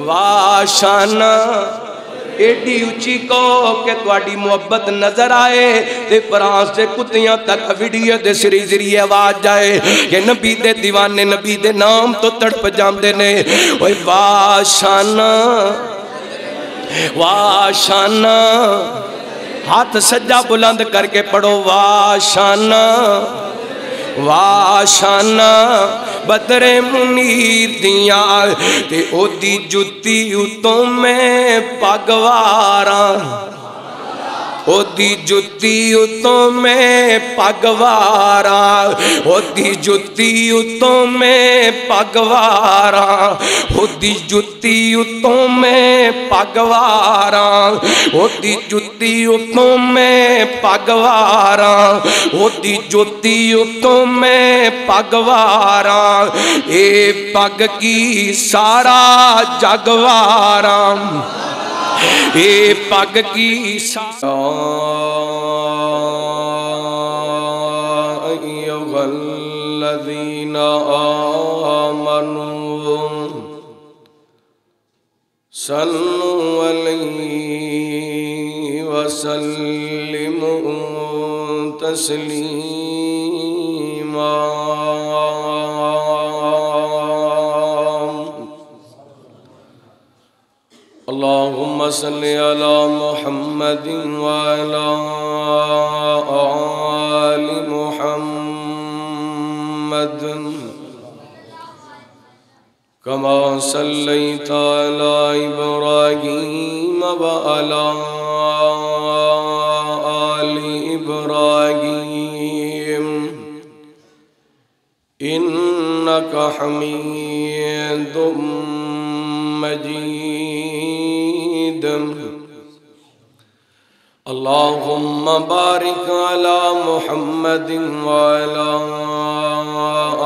واشانا ایڈی اچھی کو کہ تواڈی محبت نظر آئے تے فرانس سے کتیاں تک ویڈیو دے سری ذریعے آواز جائے کہ نبی دے دیوانے نبی دے نام تو تڑپ جاندے نے اوے واشانا واشانا ہاتھ سجا بلند کر کے پڑھو واشانا واشانا بدر منیر دیاں تے او دی جتی اتوں میں پگواراں او دی جتی اتوں میں پگواراں او دی جتی اتوں میں پگواراں او دی جتی اتوں میں پگواراں او دی جتی اتوں میں پگواراں او دی جتی اتوں میں پگواراں اے پگ کی سارا جگواراں اے پگ کی ایھا الذین آمنوا صلوا علیہ وسلموا تسلیما اللہم صلی علی محمد وعلی آل محمد کما صلیت علی ابراہیم وعلی آل ابراہیم انکا حمید مجید اللہم بارک علی محمد وعلی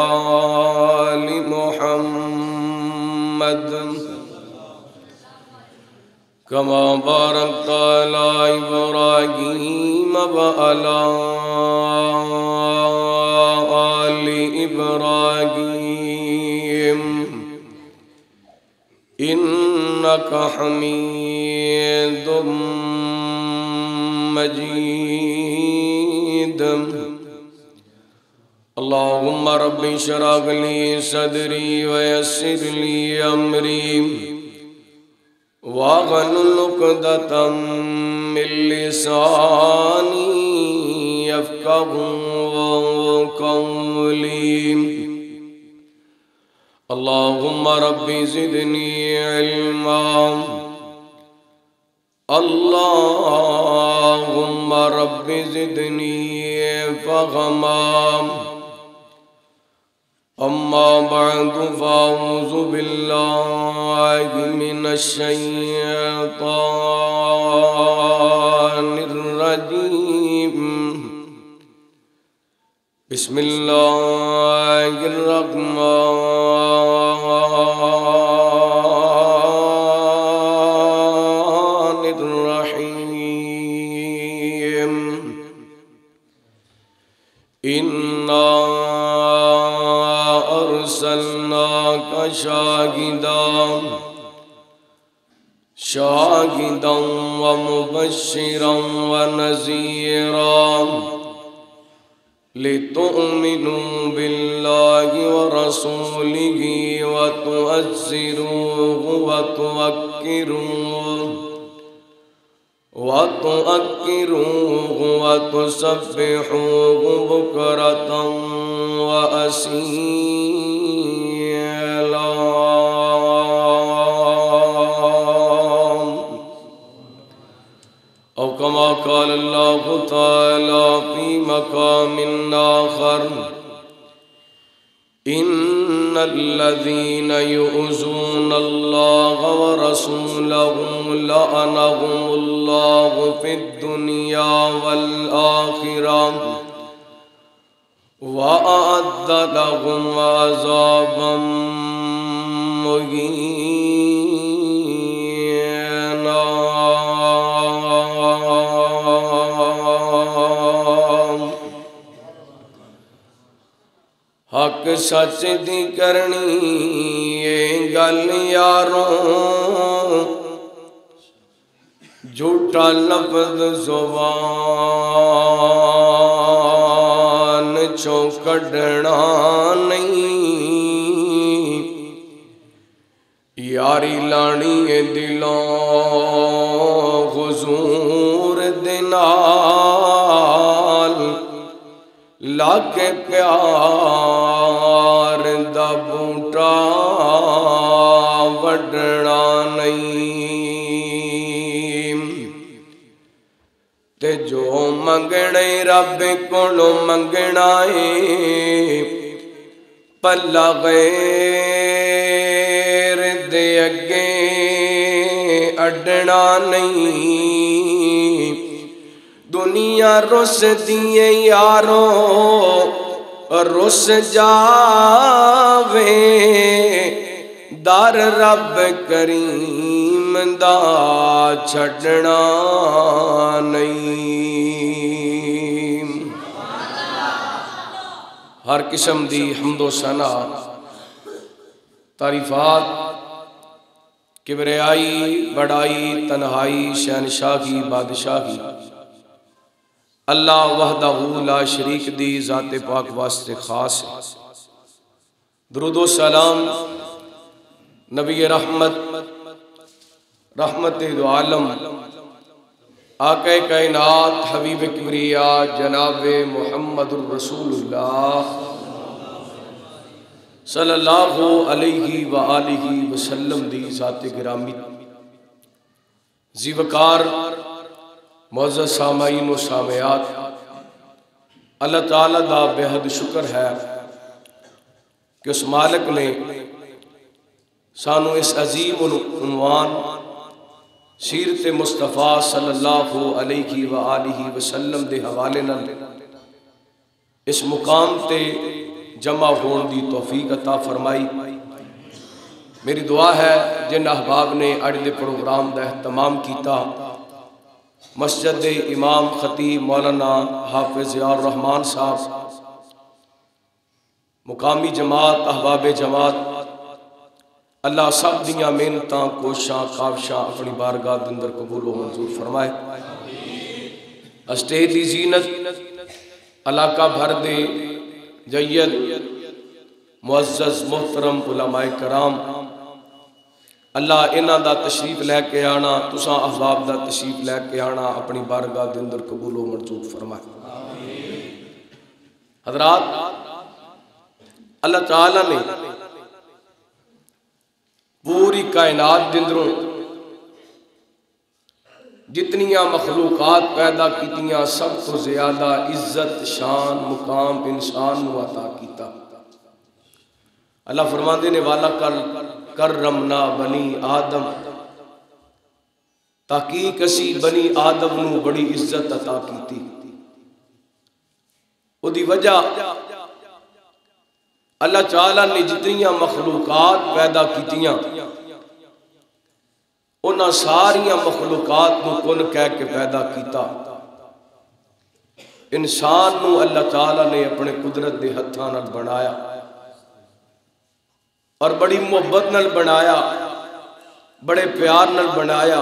آل محمد کما بارکت علی ابراہیم وعلی آل ابراہیم انکا حمید مجید اللہم رب اشرح لی صدری ویسر لی امری واحلل عقدۃ من لسانی یفقہوا قولی اللہم رب زدنی علما اللہم رب زدنی فہما اما بعد فاعوذ باللہ من الشیطان الرجیم بسم اللہ الرحمن الرحیم انا ارسلناک شاہدا ومبشرا ونذیرا لِتُؤْمِنُوا بِاللَّهِ وَرَسُولِهِ وَتُعَزِّرُوهُ وَتُؤَكِّرُوهُ وَتُسَبِّحُوهُ بُكْرَةً وَأَصِيلًا أو كما قال الله تعالى في مقام آخر إن الذين يؤذون الله ورسوله لعنهم الله في الدنيا والآخرة وأعد لهم عذابا مهينا حق سچ دی کرنی یہ گل یاروں جھوٹا لفظ زبان چوں کڈنا نہیں، یاری لانی دلوں حضور دے نال، لا کے پیار دا بوٹا وڈنا نہیں، تے جو منگنے رب کولو منگنا ہے، پلا غیر دے اگے اڈنا نہیں، دنیا رس دیے یارو رس جاوے، در رب کریم دا چھڑنا نہیں۔ ہر قسم دی حمد و ثنا، تعریفات، کبریائی، بڑائی، تنہائی، شہنشاہی، بادشاہی اللہ وحدہ لا شریک دی ذات پاک واسطے خاص ہے۔ درود و سلام نبی رحمت، رحمت دو عالم، آقا کائنات، حبیب کبریا جناب محمد الرسول اللہ صلی اللہ علیہ وآلہ وسلم دی ذات گرامی، زیوکار معزز سامعین و سامعات، اللہ تعالیٰ دا بے حد شکر ہے کہ اس مالک نے سانو اس عظیم عنوان سیرت مصطفیٰ صلی اللہ علیہ وآلہ وسلم دے حوالے نال اس مقام تے جمع ہون دی توفیق عطا فرمائی۔ میری دعا ہے جن احباب نے اج دے پروگرام دا اہتمام کیتا، مسجد امام خطیب مولانا حافظ ضیاء الرحمن صاحب، مقامی جماعت، احباب جماعت، اللہ سب دیاں محنتاں، کوشاں، کاوشاں اپنی بارگاہ دے اندر قبول و منظور فرمائے۔ اسٹیج دی زینت علاقہ بھر دے جید معزز محترم علماء کرام، اللہ انہاں دا تشریف لے کے آنا، تساں احباب دا تشریف لے کے آنا اپنی بارگاہ دے اندر قبول و منظور فرمائے۔ حضرات، اللہ تعالیٰ نے پوری کائنات دے اندروں جتنیاں مخلوقات پیدا کیتیاں، سب تو زیادہ عزت، شان، مقام انسان نو عطا کیتا۔ اللہ فرماندے نے والا کرمنا بنی آدم، تحقیق اسی بنی آدم نو بڑی عزت عطا کیتی۔ او دی وجہ اللہ تعالیٰ نے جتنیاں مخلوقات پیدا کیتیاں، انہاں ساریاں مخلوقات نو کن کہہ کے پیدا کیتا۔ انسان نو اللہ تعالیٰ نے اپنے قدرت دے ہتھاں نال بنایا اور بڑی محبت نال بنایا، بڑے پیار نال بنایا،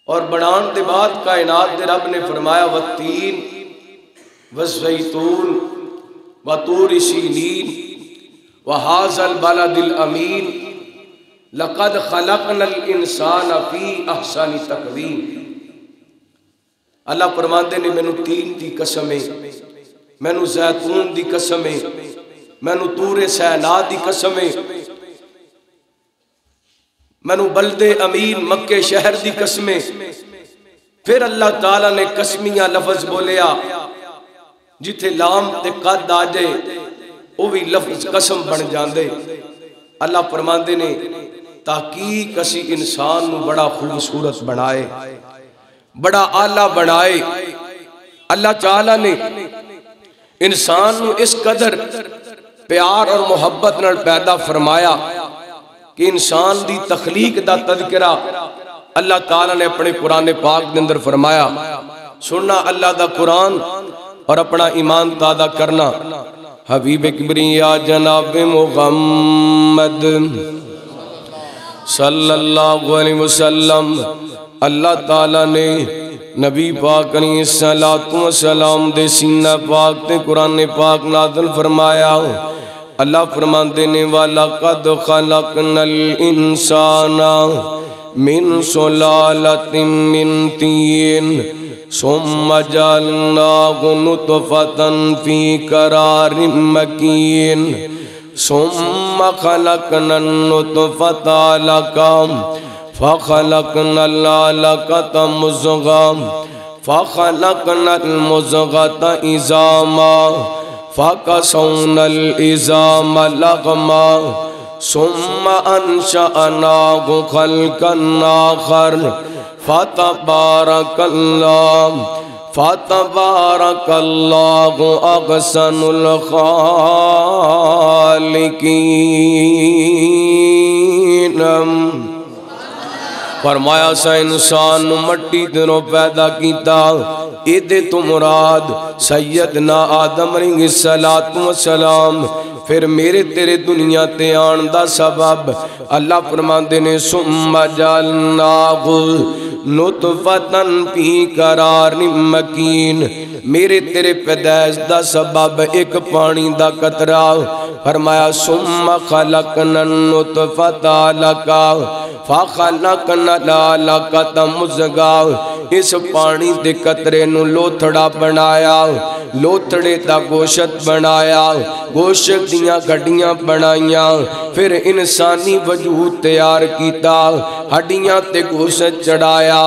اور بنان دے بعد کائنات دے رب نے فرمایا والتین والزیتون وطور سینین وہذا البلد الامین لقد خلقنا الانسان فی احسن تقویم۔ اللہ فرماندے نے مینوں تین دی قسم ہے، مینوں زیتون دی قسم ہے، مینوں طور سینا دی قسم ہے، مینوں بلد امین مکے شہر دی قسم ہے۔ پھر اللہ تعالیٰ نے قسمیاں لفظ بولیا، جتھے لام تے قد آ جائے وہ بھی لفظ قسم بن جاندے۔ اللہ فرماندے نے تحقیق اسی انسان نو بڑا خوبصورت بنائے، بڑا اعلیٰ بنائے۔ اللہ تعالیٰ نے انسان نو اس قدر پیار اور محبت نال پیدا فرمایا کہ انسان دی تخلیق دا تذکرہ اللہ تعالیٰ نے اپنے قرآن پاک دے اندر فرمایا۔ سننا اللہ دا قرآن اور اپنا ایمان تازہ کرنا۔ حبیب کبریا جناب محمد صلی اللہ علیہ وسلم اللہ تعالیٰ نے نبی پاک علیہ السلام دے سینہ پاک تے قرآن پاک نازل فرمایا اللہ فرماندے نے وَلَقَدْ خَلَقْنَا الْإِنسَانَ مِنْ صُلَالَةٍ مِّنْ طِينٍ ثُمَّ جَعَلْنَاهُ نُطْفَةً فِي قَرَارٍ مَّكِينٍ ثم خلقنا النطفة علقة فخلقنا العلقة مضغة فخلقنا المضغة عظاما فكسونا العظام لحما ثم أنشأناه خلقا آخر فتبارك الله أحسن الخالقین فرمایا سا انسان مٹی دنوں پیدا کیتا ایدے تو مراد سیدنا آدم علیہ السلام پھر میرے تیرے دنیا تے آن دا سبب اللہ فرماندے نے ثم جعلناہ نطفتن فی قرار مکین میرے تیرے پیدائش دا سبب ایک پانی دا قطرہ فرمایا ثم خلقنا النطفت علقہ فخلقنا العلقۃ مضغہ اس پانی دے قطرے نو لوتھڑا بنایا لوتھڑے دا گوشت بنایا گوشت دیاں گھڑیاں بنائیاں پھر انسانی وجود تیار کیتا ہڈیاں تے گوشت چڑھایا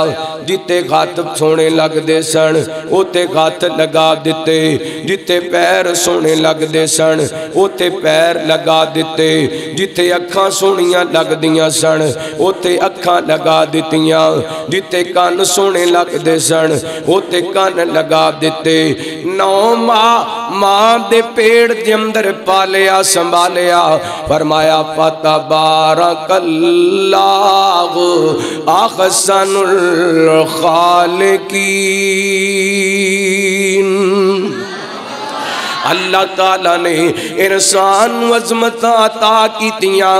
جتے ہاتھ سونے لگ دے سن اوتے ہاتھ لگا دیتے جتے پیر سونے لگ دے سن اوتے پیر لگا دیتے جتے اکھاں سونیاں لگ دیاں سن اوتے اکھاں لگا دیتیاں جتے کان سونے لگ دے سن اوتے کان لگا دیتے 9 ماں دے پیڑ دے اندر پالیا سنبھالیا فرمایا فتبارک اللہ احسن الخالقین اللہ تعالیٰ نے انسان عظمت عطا کیتیاں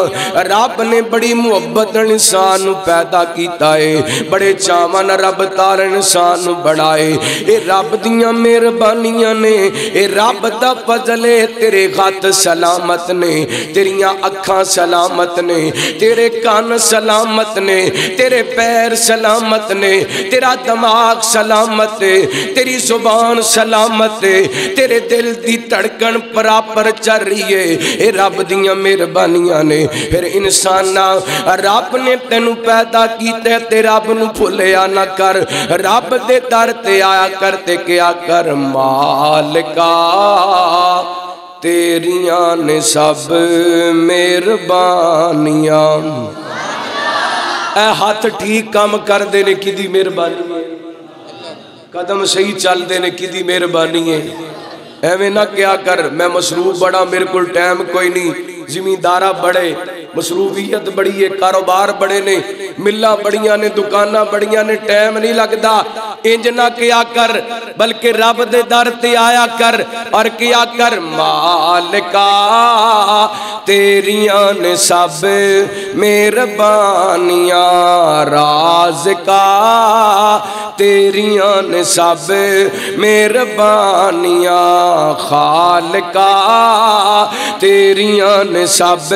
رب نے بڑی محبت انسان پیدا کیتا ہے بڑے چاون رب تعالی انسان بڑھائے اے رب دیاں مہربانیاں نے اے رب دا فضل ہے تیرے ہاتھ سلامت نے تیریاں اکھاں سلامت نے تیرے کان سلامت نے تیرے پیر سلامت نے تیرا دماغ سلامت ہے تیری زبان سلامت ہے تیرے دل دی تڑکن پراپر چل رہی ہے اے رب دیاں مہربانیاں نے پھر انسانا رب نے تینوں پیدا کیتے تے رب نو بھولیا نہ کر رب دے در تے آیا کرتے کیا کر مالکا تیریاں نے سب مہربانیاں اے ہاتھ ٹھیک کام کر دینے کی دی مہربانی ہے قدم صحیح چل دینے کی دی مہربانی ہے ایویں نہ کیا کر میں مصروف بڑا میرے کل ٹائم کوئی نہیں زمیندارہ بڑے مصروفیت بڑی ہے کاروبار بڑے نے ملہ بڑیاں نے دکانہ بڑیاں نے ٹائم نہیں لگدا انج نہ کیا کر بلکہ رب دے در تے آیا کر اور کیا کر مالکا تیریاں نے سب مہربانیاں رازقا تیریاں نے سب مہربانیاں خالقا تیریاں نے سب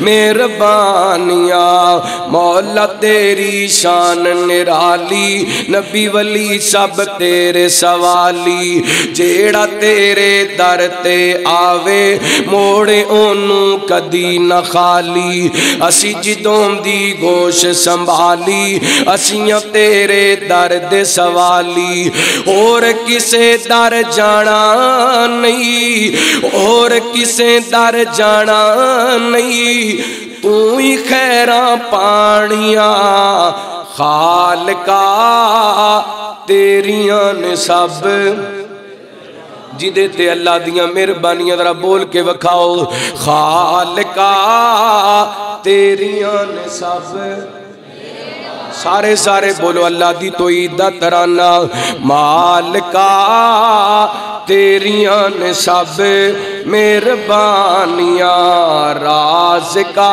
مہربانیاں مولا تیری شان نرالی نبی ولی سب تیرے سوالی جیڑا تیرے در تے آوے موڑے اونوں کدی نہ خالی اسی جدوں دی گوش سنبھالی اسیاں تیرے در دے سوالی اور کسے در جانا نہیں اور کسے در جانا نہیں تو ہی خیراں پانیاں خالقا تیریاں نے سب جدے تے اللہ دیاں مہربانیاں ذرا بول کے وکھاؤ خالقا تیریاں نے سب سارے بولو اللہ دی توحید دا ترانہ مالکا تیریاں نے سب مہربانیاں رازقا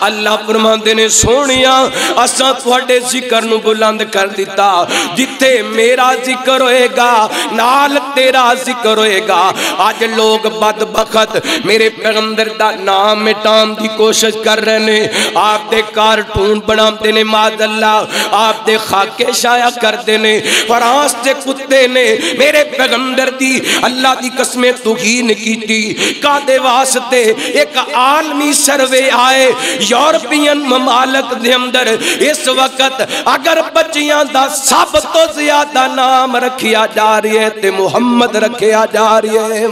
اللہ فرماندے نے سونیا اساں تواڈے ذکر نو بلند کر دیتا جتھے میرا ذکر ہوئے گا نال تیرا ذکر ہوئے گا آج لوگ بدبخت میرے پیغمبر دا نام مٹان دی کوشش کر رہے نے آپ دے کارٹون بناتے نے معاذ اللہ آپ دے خاکے شائع کر دے نے فرانس دے کتے نے میرے پیغمبر دی اللہ دی قسمیں توہین کی تھی کا دے واسطے ایک عالمی سروے آئے یورپین ممالک دے اندر اس وقت اگر بچیاں دا سب تو زیادہ نام رکھیا جا رہی ہے تے محمد رکھیا جا رہی ہے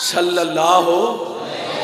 صلی اللہ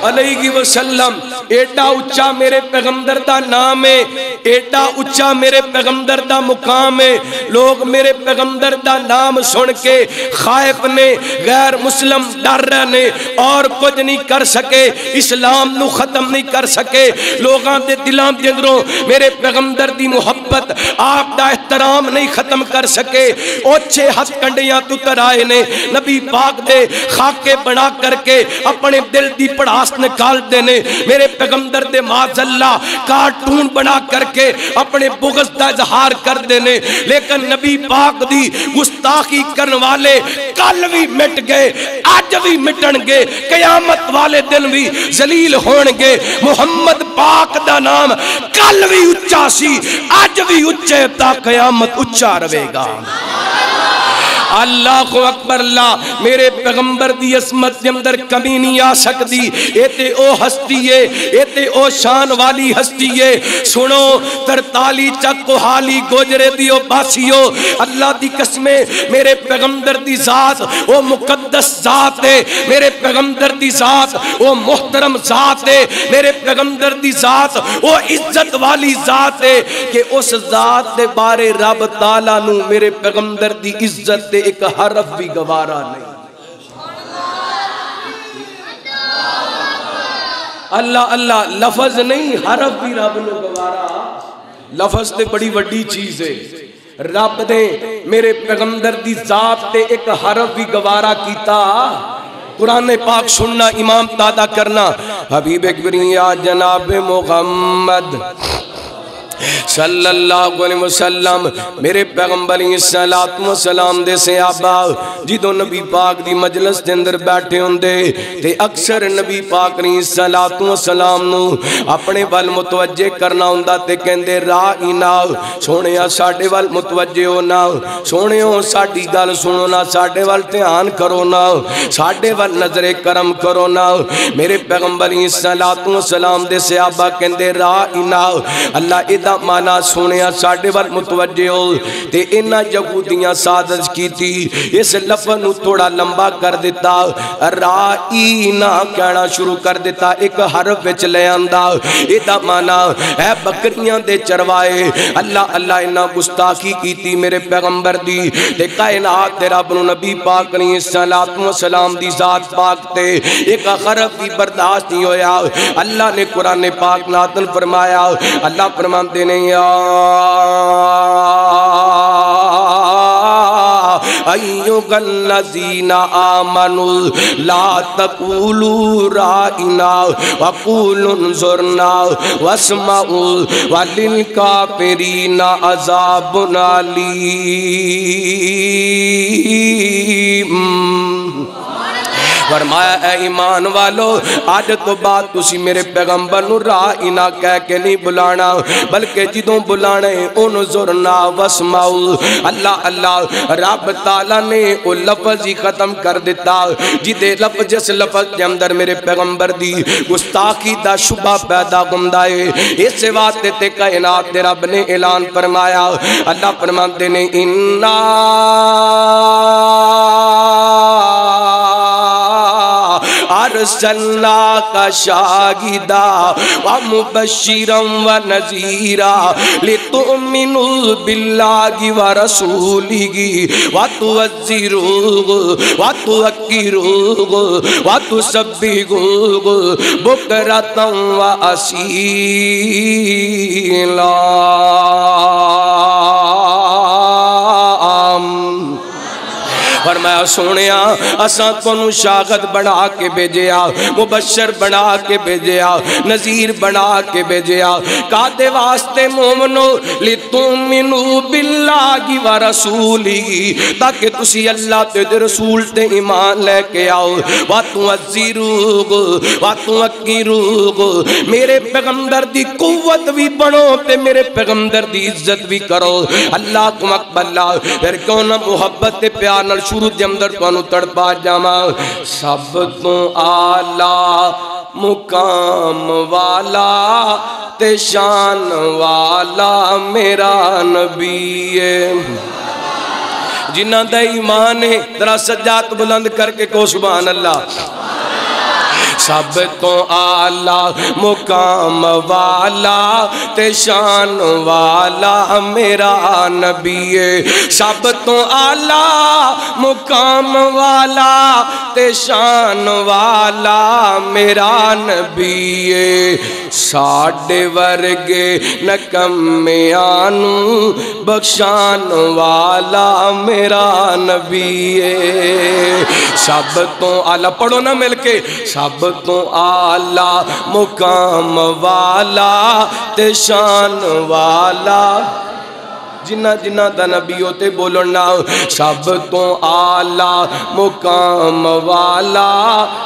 علیہ وسلم ایڈا اچھا میرے پیغمبر دا نام ہے ایڈا اچھا میرے پیغمبر دا مقام ہے لوگ میرے پیغمبر دا نام سن کے خائف نے غیر مسلم ڈر رہے نے اور کچھ نہیں کر سکے اسلام نو ختم نہیں کر سکے لوگاں دے دلان دے اندروں میرے پیغمبر دی محبت آپ دا احترام نہیں ختم کر سکے اوچھے ہتھ کنڈیاں تو ترائے نے نبی پاک دے خاکے بنا کر کے اپنے دل دی پڑھاس نکال دینے میرے پیغمبر دے معاذ اللہ کارٹون بنا کر کے اپنے بغض دا اظہار کر دینے لیکن نبی پاک دی گستاخی کرن والے کل بھی مٹ گئے آج بھی مٹن گے قیامت والے دن بھی ذلیل ہون گے محمد پاک دا نام کل بھی اچھا سی آج بھی اچھے تا قیامت اچھا رہے گا اللہ اکبر اللہ میرے پیغمبر دی عظمت کے اندر کمی نہیں آ سکتی ایتے او ہستی ہے ایتے او شان والی ہستی ہے سنو ترتالی چکو حالی گوجرے دیو باسیو اللہ دی قسمیں میرے پیغمبر دی ذات او مقدس ذات ہے میرے پیغمبر دی ذات او محترم ذات ہے میرے پیغمبر دی ذات او عزت والی ذات ہے کہ اس ذات دے بارے رب تعالیٰ نو میرے پیغمبر دی عزت دے ایک حرف بھی گوارا نہیں اللہ اللہ لفظ نہیں حرف بھی رب نے گوارا لفظ تے بڑی وڈی چیز ہے رب نے میرے پیغمبر دی ذات تے ایک حرف بھی گوارا کیتا قرآن پاک سننا امام دادا کرنا حبیب اکبریہ جناب محمد صلی اللہ علیہ وسلم میرے پیغمبر علیہ السلام دے صحابہ جدو نبی پاک دی مجلس دے اندر بیٹھے ہوندے تے اکثر نبی پاک علیہ السلام نو اپنے وال متوجہ کرنا ہوندا تے کہندے رائنا سونیا ساڈے وال متوجہ ہونا سونیو ساڈی گل سنو نا ساڈے وال دھیان کرو نا ساڈے وال نظر کرم کرو نا میرے پیغمبر علیہ السلام دے صحابہ کہندے رائنا اللہ دا مانا سونیا ساڑھے وال متوجہ ہو تے انہا یہودیاں سازش کی تھی اس لفظ نو تھوڑا لمبا کر دیتا رائینا کہنا شروع کر دیتا ایک حرف وچ لے آندہ ایدہ مانا اے بکریاں دے چروائے اللہ اللہ انہا گستاخی کی تھی میرے پیغمبر دی تے کائنات تیرا بنو نبی پاک علیہ السلام دی ذات پاک تے ایک حرف بھی برداشت نہیں ہویا اللہ نے قرآن پاک نازل فرمایا اللہ فرماتے ہیں ایوہ الذین آمنوا لا تقولوا رائنا وقولوا انظرنا واسمعوا وللکافرین عذاب علیم فرمایا اے ایمان والو آج تو بات تسی میرے پیغمبر نو رائنا کہہ کے نہیں بلانا بلکہ جدوں بلانے انظرنا واسمعوا اللہ اللہ رب تعالیٰ نے وہ لفظ ہی ختم کر دیتا جدے لفظ جس لفظ کے اندر میرے پیغمبر دی گستاخی دا شبہ پیدا گمدائے اس سے واسطے تے کائنات دے رب نے اعلان فرمایا اللہ فرماتے نے انہا ارسلناک شاہدا ومبشرا ونذیرا لتؤمنوا باللہ ورسولہ وتعزروہ وتوقروہ وتسبحوہ بکرۃ واصیلا فرمایا فرمایا سونیا اساں تانوں شاہد بنا کے بھیجیا، مبشر بنا کے بھیجیا، نذیر بنا کے بھیجیا، کادے واسطے مومنو لتؤمنوا باللہ ورسولہ، تاکہ تسی اللہ تے رسول تے ایمان لے کے آؤ، وَتُعَزِّرُوهُ وَتُوَقِّرُوهُ، میرے پیغمبر دی قوت بھی بڑھو تے میرے پیغمبر دی عزت بھی کرو۔ اللہ کو مقبلہ پھر کیوں نہ محبت تے پیار نال شروع دے اندر توانو تڑپا جاما، سب تو آلہ مقام والا تے شان والا میرا نبی ہے، جنہ دا ایمان ہے ذرا سجاد بلند کر کے کو سبحان اللہ۔ سب تو آلہ مقام والا تے شان والا میرا نبی ہے، سب تو آلہ مقام والا تے شان والا میرا نبی ہے، ساڈے ورگے نکمیانوں بخشان والا میرا نبی ہے، سب تو آلہ پڑھو نا مل کے، سب تو آلہ مقام والا تے شان والا، جنہ جنہ دا نبی ہوتے بولنا، سب تو آلہ مقام والا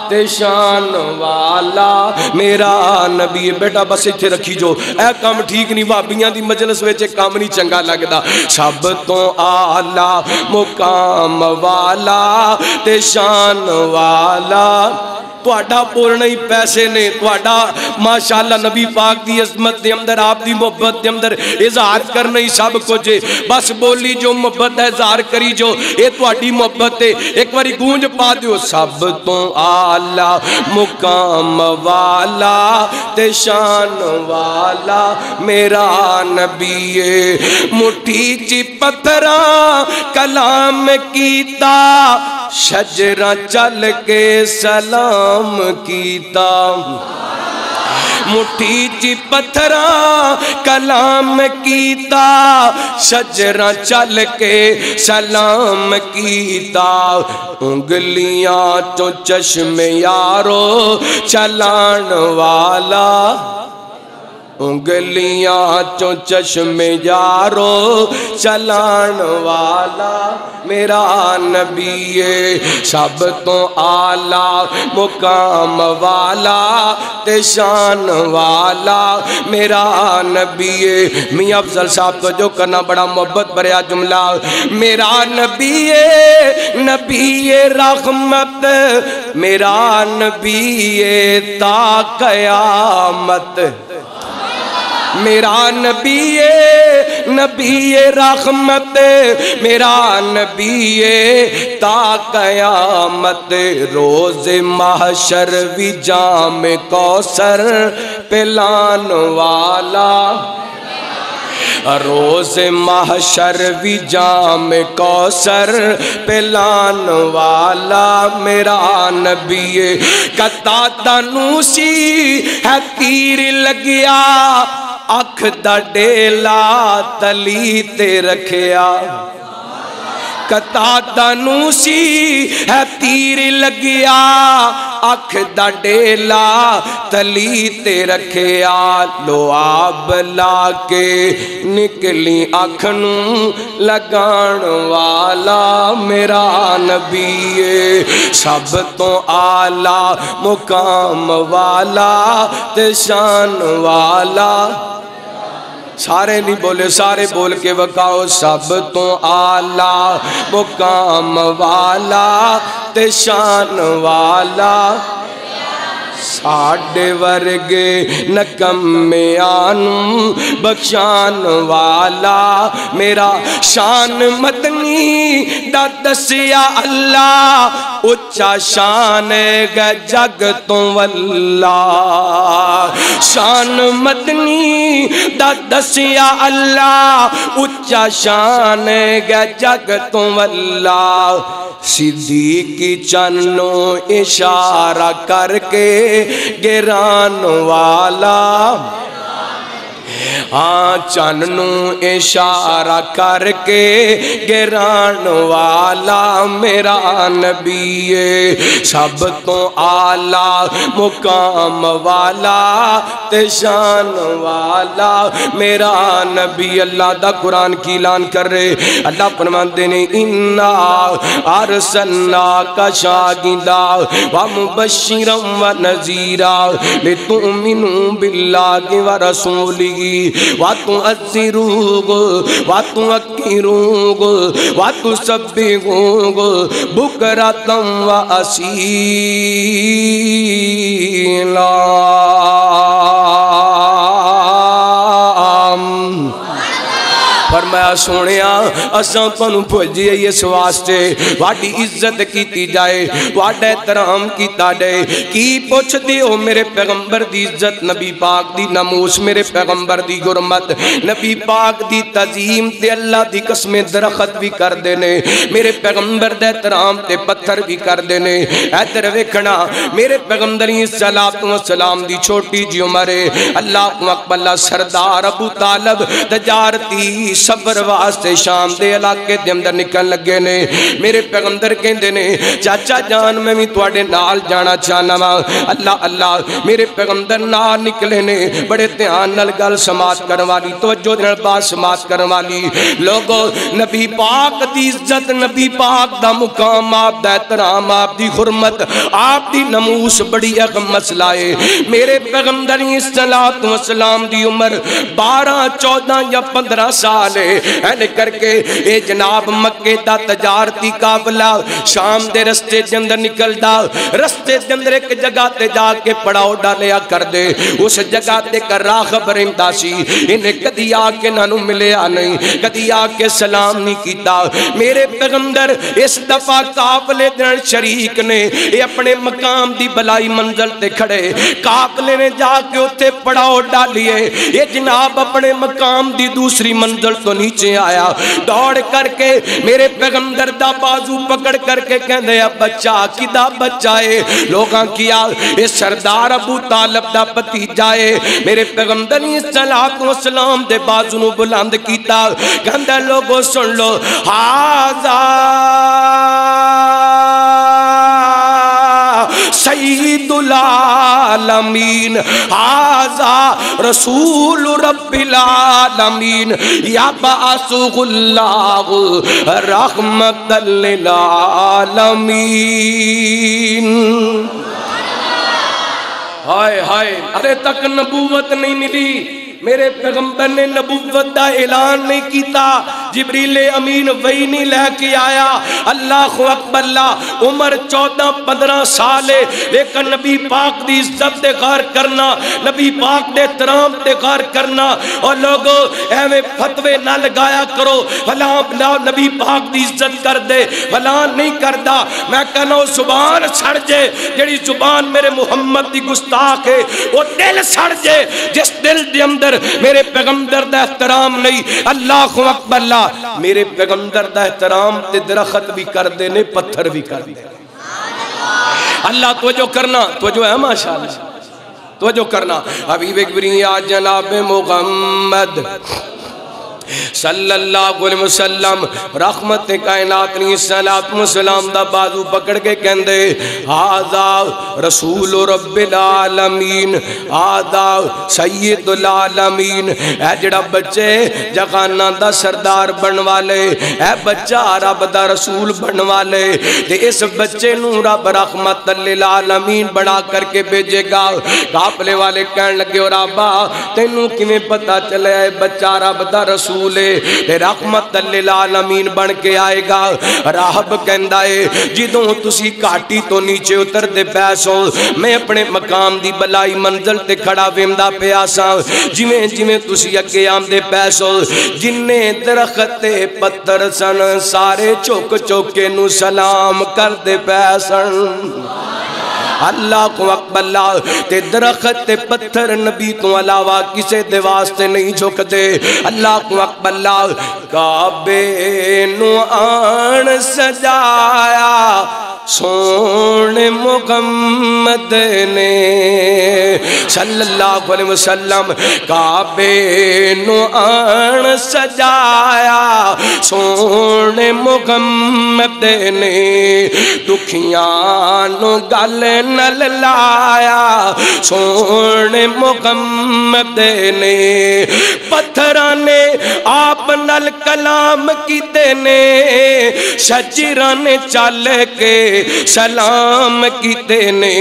تے شان والا میرا نبی ہے۔ بیٹا بس اتھے رکھی جو، اے کام ٹھیک نہیں، وابیاں دی مجلس ویچے کام نہیں چنگا لگدا، سب تو آلہ مقام والا تے شان والا، تواڈا بولنا ہی پیسے نے، تواڈا ماشاءاللہ نبی پاک دی عظمت دے اندر، آپ دی محبت دے اندر اظہار کرنا ہی سب کچھ ہے، بس بولی جو محبت ہے اظہار کری جو، اے تواڈی محبت ہے، ایک باری گونج پا دیو، سب تو آلہ مقام والا تے شان والا میرا نبی ہے، مٹھی چی پتھراں کلام کیتا، شجرہ چل کے سلام کیتا، مٹھی چی پتھراں کلام کیتا، شجرہ چل کے سلام کیتا، انگلیاں چو چشم یارو چلان والا، انگلیاں چو چشم یارو چلان والا میرا نبی ہے، سب تو آلہ مقام والا تے شان والا میرا نبی ہے۔ میاں افضل صاحب تو جو کرنا بڑا محبت بریا جملہ، میرا نبی ہے نبی رحمت، میرا نبی تا قیامت، میرا نبی نبی رحمت، میرا نبی تا قیامت، روز محشر بھی جام کوثر پلان والا، روز محشر بھی جام کوثر پلان والا میرا نبی ہے، قطادہ نوسی ہے تیر لگیا، اکھ دا ڈیلا تلی تے رکھیا، قطادہ نوسی ہے تیر لگیا، اکھ دا ڈیلا تلی تے رکھیا، لعاب لا کے نکلی اکھ نوں لگان والا میرا نبی ہے، سب تو آلہ مقام والا تے شان والا، سارے نہیں بولے، سارے بول کے وکاؤ، سب تو آلہ مقام والا تے شان والا، ساڈے ورگے نکمیانوں بخشان والا میرا شان مدنی دا دسیا اللہ، اچھا شان گا جگ تو واللہ، شان مدنی دا دسیا اللہ، اچھا شان گا جگ تو واللہ، صدیقی چنوں اشارہ کر کے گران والا، ہاں چن نو اشارہ کر کے گران والا میرا نبی ہے، سب تو اعلیٰ مقام والا تے شان والا میرا نبی۔ اللہ دا قرآن کی اعلان کر رہے، اللہ فرماتے نے انا ارسلناک شاہدا ومبشرا ونذیرا لتؤمنوا باللہ ورسولہ وتعزروہ وتوقروہ وتسبحوہ بکرۃ واصیلا۔ فرمایا سونیا اساں تانوں بھیجے اس واسطے واڈی عزت کیتی جائے، واڈا احترام کیتا جائے۔ کی پوچھ دیو میرے پیغمبر دی عزت، نبی پاک دی ناموس، میرے پیغمبر دی حرمت، نبی پاک دی تعظیم تے اللہ دی قسم درخت بھی کر دینے، میرے پیغمبر دے احترام تے پتھر بھی کر دینے۔ ادھر ویکھنا میرے پیغمبر صلوات و سلام دی چھوٹی جی عمر اللہ اکبر، اللہ سردار ابو طالب تجارتی صبر واسطے شام دے علاقے دے اندر نکل لگے نے۔ میرے پیغمبر کہندے نے چاچا جان میں بھی تواڈے نال جانا چاہنا وا۔ اللہ اللہ میرے پیغمبر نال نکلے نے، بڑے دھیان نال گل سماعت کرن والی، توجہ نال بات سماعت کرن والی لوگو، نبی پاک دی عزت، نبی پاک دا مقام، آپ دا احترام، آپ دی حرمت، آپ دی ناموس بڑی اہم مسئلہ ہے۔ میرے پیغمبر صلوات و سلام دی عمر 12 14 یا 15 سال اینے کر کے اے جناب مکے دا تجارتی قافلہ شام دے رستے دے اندر نکل دا، رستے دے اندر ایک جگہ تے جا کے پڑاؤ ڈالیا کر دے، اس جگہ تے کر راہ خبر امداسی، انہیں کدی آکے نانو ملیا نہیں، کدی آکے سلام نہیں کیتا۔ میرے پیغمبر اس دفعہ قافلے دن شریک نے یہ اپنے مقام دی بلائی منزل تے کھڑے، قافلے نے جا کے اتے پڑاؤ ڈالیے، یہ جناب اپنے مقام دی دوسری منزل تو نیچے آیا، دوڑ کر کے میرے پیغمبر دا بازو پکڑ کر کے کہندے بچہ کدا بچہ ہے، لوگاں کیا یہ سردار ابو طالب دا بھتیجا ہے۔ میرے پیغمبر صلوات و سلام دے بازو نو بلند کیتا، کہندا لوگو سن لو، ہاذا سید العالمین، ہاذا رسول رب العالمین، یبعثہ اللہ رحمت للعالمین۔ ہائے ہائے، ارے تک نبوت نہیں ملی، میرے پیغمبر نے نبوت دا اعلان نہیں کیتا، جبریل امین وہی نہیں لے کے آیا۔ اللہ اکبر، اللہ عمر 14 15 سال ہے، لیکن نبی پاک دی عزت دے غار کرنا، نبی پاک دے احترام دے غار کرنا، اور لوگوں ایویں فتوے نہ لگایا کرو فلاں نبی پاک دی عزت کر دے فلاں نہیں کردا۔ میں کہنا زبان سڑ جے، جڑی زبان میرے محمد دی گستاخ ہے، وہ دل سڑ جے جس دل دے اندر میرے پیغمبر دا احترام نہیں۔ اللہ اکبر، اللہ میرے پیغمبر دا احترام تے درخت بھی کر دینے، پتھر بھی کر دینے۔ اللہ توجہ کرنا، توجہ ہے ماشاءاللہ، توجہ کرنا۔ حبیب کبریا جناب محمد صلی اللہ علیہ وسلم رحمت کائنات نے صلوات و سلام دا بازو پکڑ کے کہندے ہاذا رسول رب العالمین، ہاذا سید العالمین، اے جڑا بچے جہاناں دا سردار بن والے، اے بچہ رب دا رسول بن والے، تے اس بچے نو رب رحمت للعالمین بنا کر کے بھیجے گا۔ قافلے والے کہن لگے اور آبا تینوں کیویں پتہ چلے اے بچہ رب دا رسول تے رحمت للعالمین بن کے آئے گا۔ راہب کہندا ہے جدوں تسی کاٹی تو نیچے اتر دے پیسو، میں اپنے مقام دی بلائی منزل تے کھڑا ویندا پیا ساں، جویں جویں تسی اگے آندے پیسو، جننے درخت تے پتھر سن سارے چوک چوکے نو سلام کر دے پیسن۔ اللہ کو اکبر تے درخت تے پتھر نبی تو علاوہ کسے دے واسطے نہیں جھک دے اللہ کو اکبر کعبے نو آن سجایا سونے محمد نے صلی اللہ علیہ وسلم کعبے نو آن سجایا سونے محمد نے دکھیاں نو گل نل لایا سونے محمد نے پتھراں نے آپ نل کلام کیتے نے شجراں نے چل کے سلام کیتے نے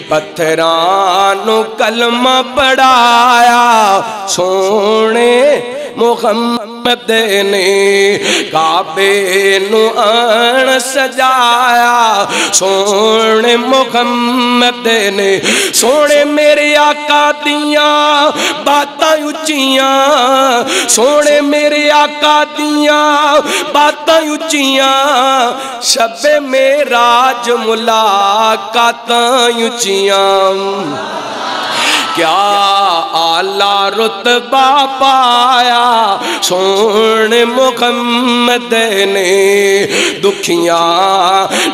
پتھراں نو کلمہ پڑھایا سونے محمد نے کعبے نو آن سجایا سونے محمد نے سونے میرے آقا دیاں باتاں اچیاں سونے میرے آقا دیاں باتاں اچیاں شب معراج ملاقاتاں اچیاں کیا اعلیٰ رتبہ پایا سونے محمد نے دکھیاں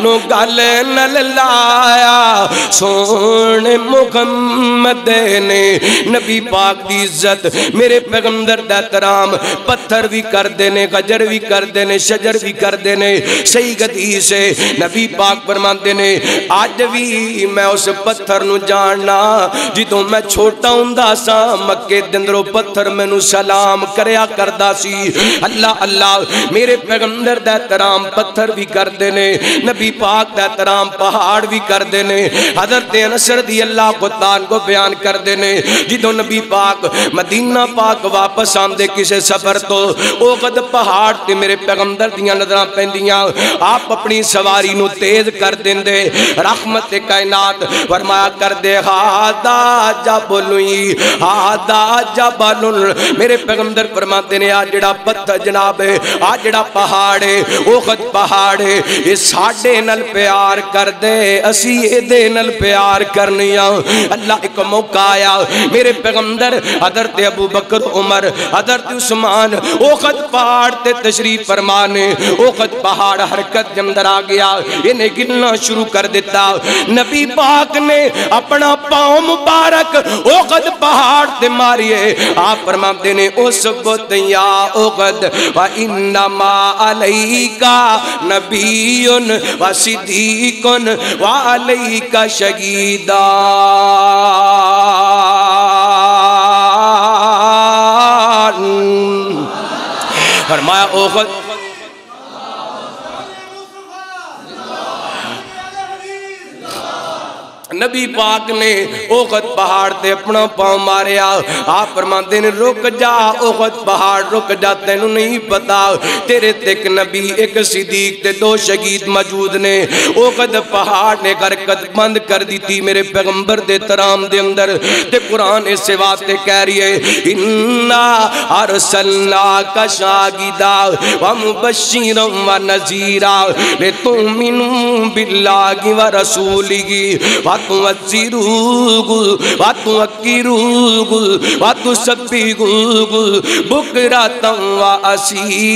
نو گل نل لایا سونے محمد نے نبی پاک دی عزت میرے پیغمبر دا احترام پتھر بھی کر دینے گجر بھی کر دینے شجر بھی کر دینے صحیح حدیث ہے نبی پاک فرماندے نے آج بھی میں اس پتھر نو جاننا جدوں میں چھوٹا ہوندا سا مکے دندرو پتھر مینوں سلام کریا کردا سی اللہ اللہ میرے پیغمبر دا احترام پتھر بھی کر دینے نبی پاک دا احترام پہاڑ بھی کر دینے حضرت انس رضی اللہ کو تعالیٰ کو بیان کر دینے جدوں نبی پاک مدینہ پاک واپس آمدے کسے سفر تو اوغد پہاڑ تے میرے پیغمبر دیاں نظراں پیندیاں آپ اپنی سواری نو تیز کر دیندے رحمت کائنات فرمایا کر دے ہادا جبلوئی ہادا جبلن میرے پیغمبر فرماتے نے آج جڑا پتھر جناب ہے آج جڑا پہاڑ ہے اوغد پہاڑ ہے یہ ساڑھے نل پیار کر دے اسی دے نل پیار کرنیاں اللہ ایک موقع آیا میرے پیغمبر حضرت ابو بکر عمر حضرت عثمان اوغد پہاڑ تے تشریف فرمانے اوغد پہاڑ حرکت جمدر آ گیا انہیں گلنا شروع کر دیتا نبی پاک نے اپنا پاؤں مبارک اوغد پہاڑ تے ماریے آپ فرماتے نے اس بت یا اوغد وَإِنَّمَا عَلَيْكَ نَبِيٌّ وَصِدِّيقٌ وَعَلَيْكَ شَهِيدٌ فرمایا اوغد نبی پاک نے اوغد پہاڑ تے اپنا پاؤں ماریا آپ فرماتے نے رک جا اوغد پہاڑ رک جا تینوں نہیں پتا تیرے تک نبی ایک صدیق تے دو شہید موجود نے اوغد پہاڑ نے حرکت بند کر دی تھی میرے پیغمبر دے ترام دے اندر تے قرآن اس سے واسطے کہہ رہی ہے اِنَّا أَرْسَلْنَاكَ شَاهِدًا وَمُبَشِّرًا وَنَذِيرًا لِتُؤْمِنُوا بِاللَّهِ وَرَسُولِهِ وَتُوَزِّرُوهُ وَتُوَكِّرُوهُ وَتُسَبِّحُوهُ بُكْرَةً وَأَصِيلًا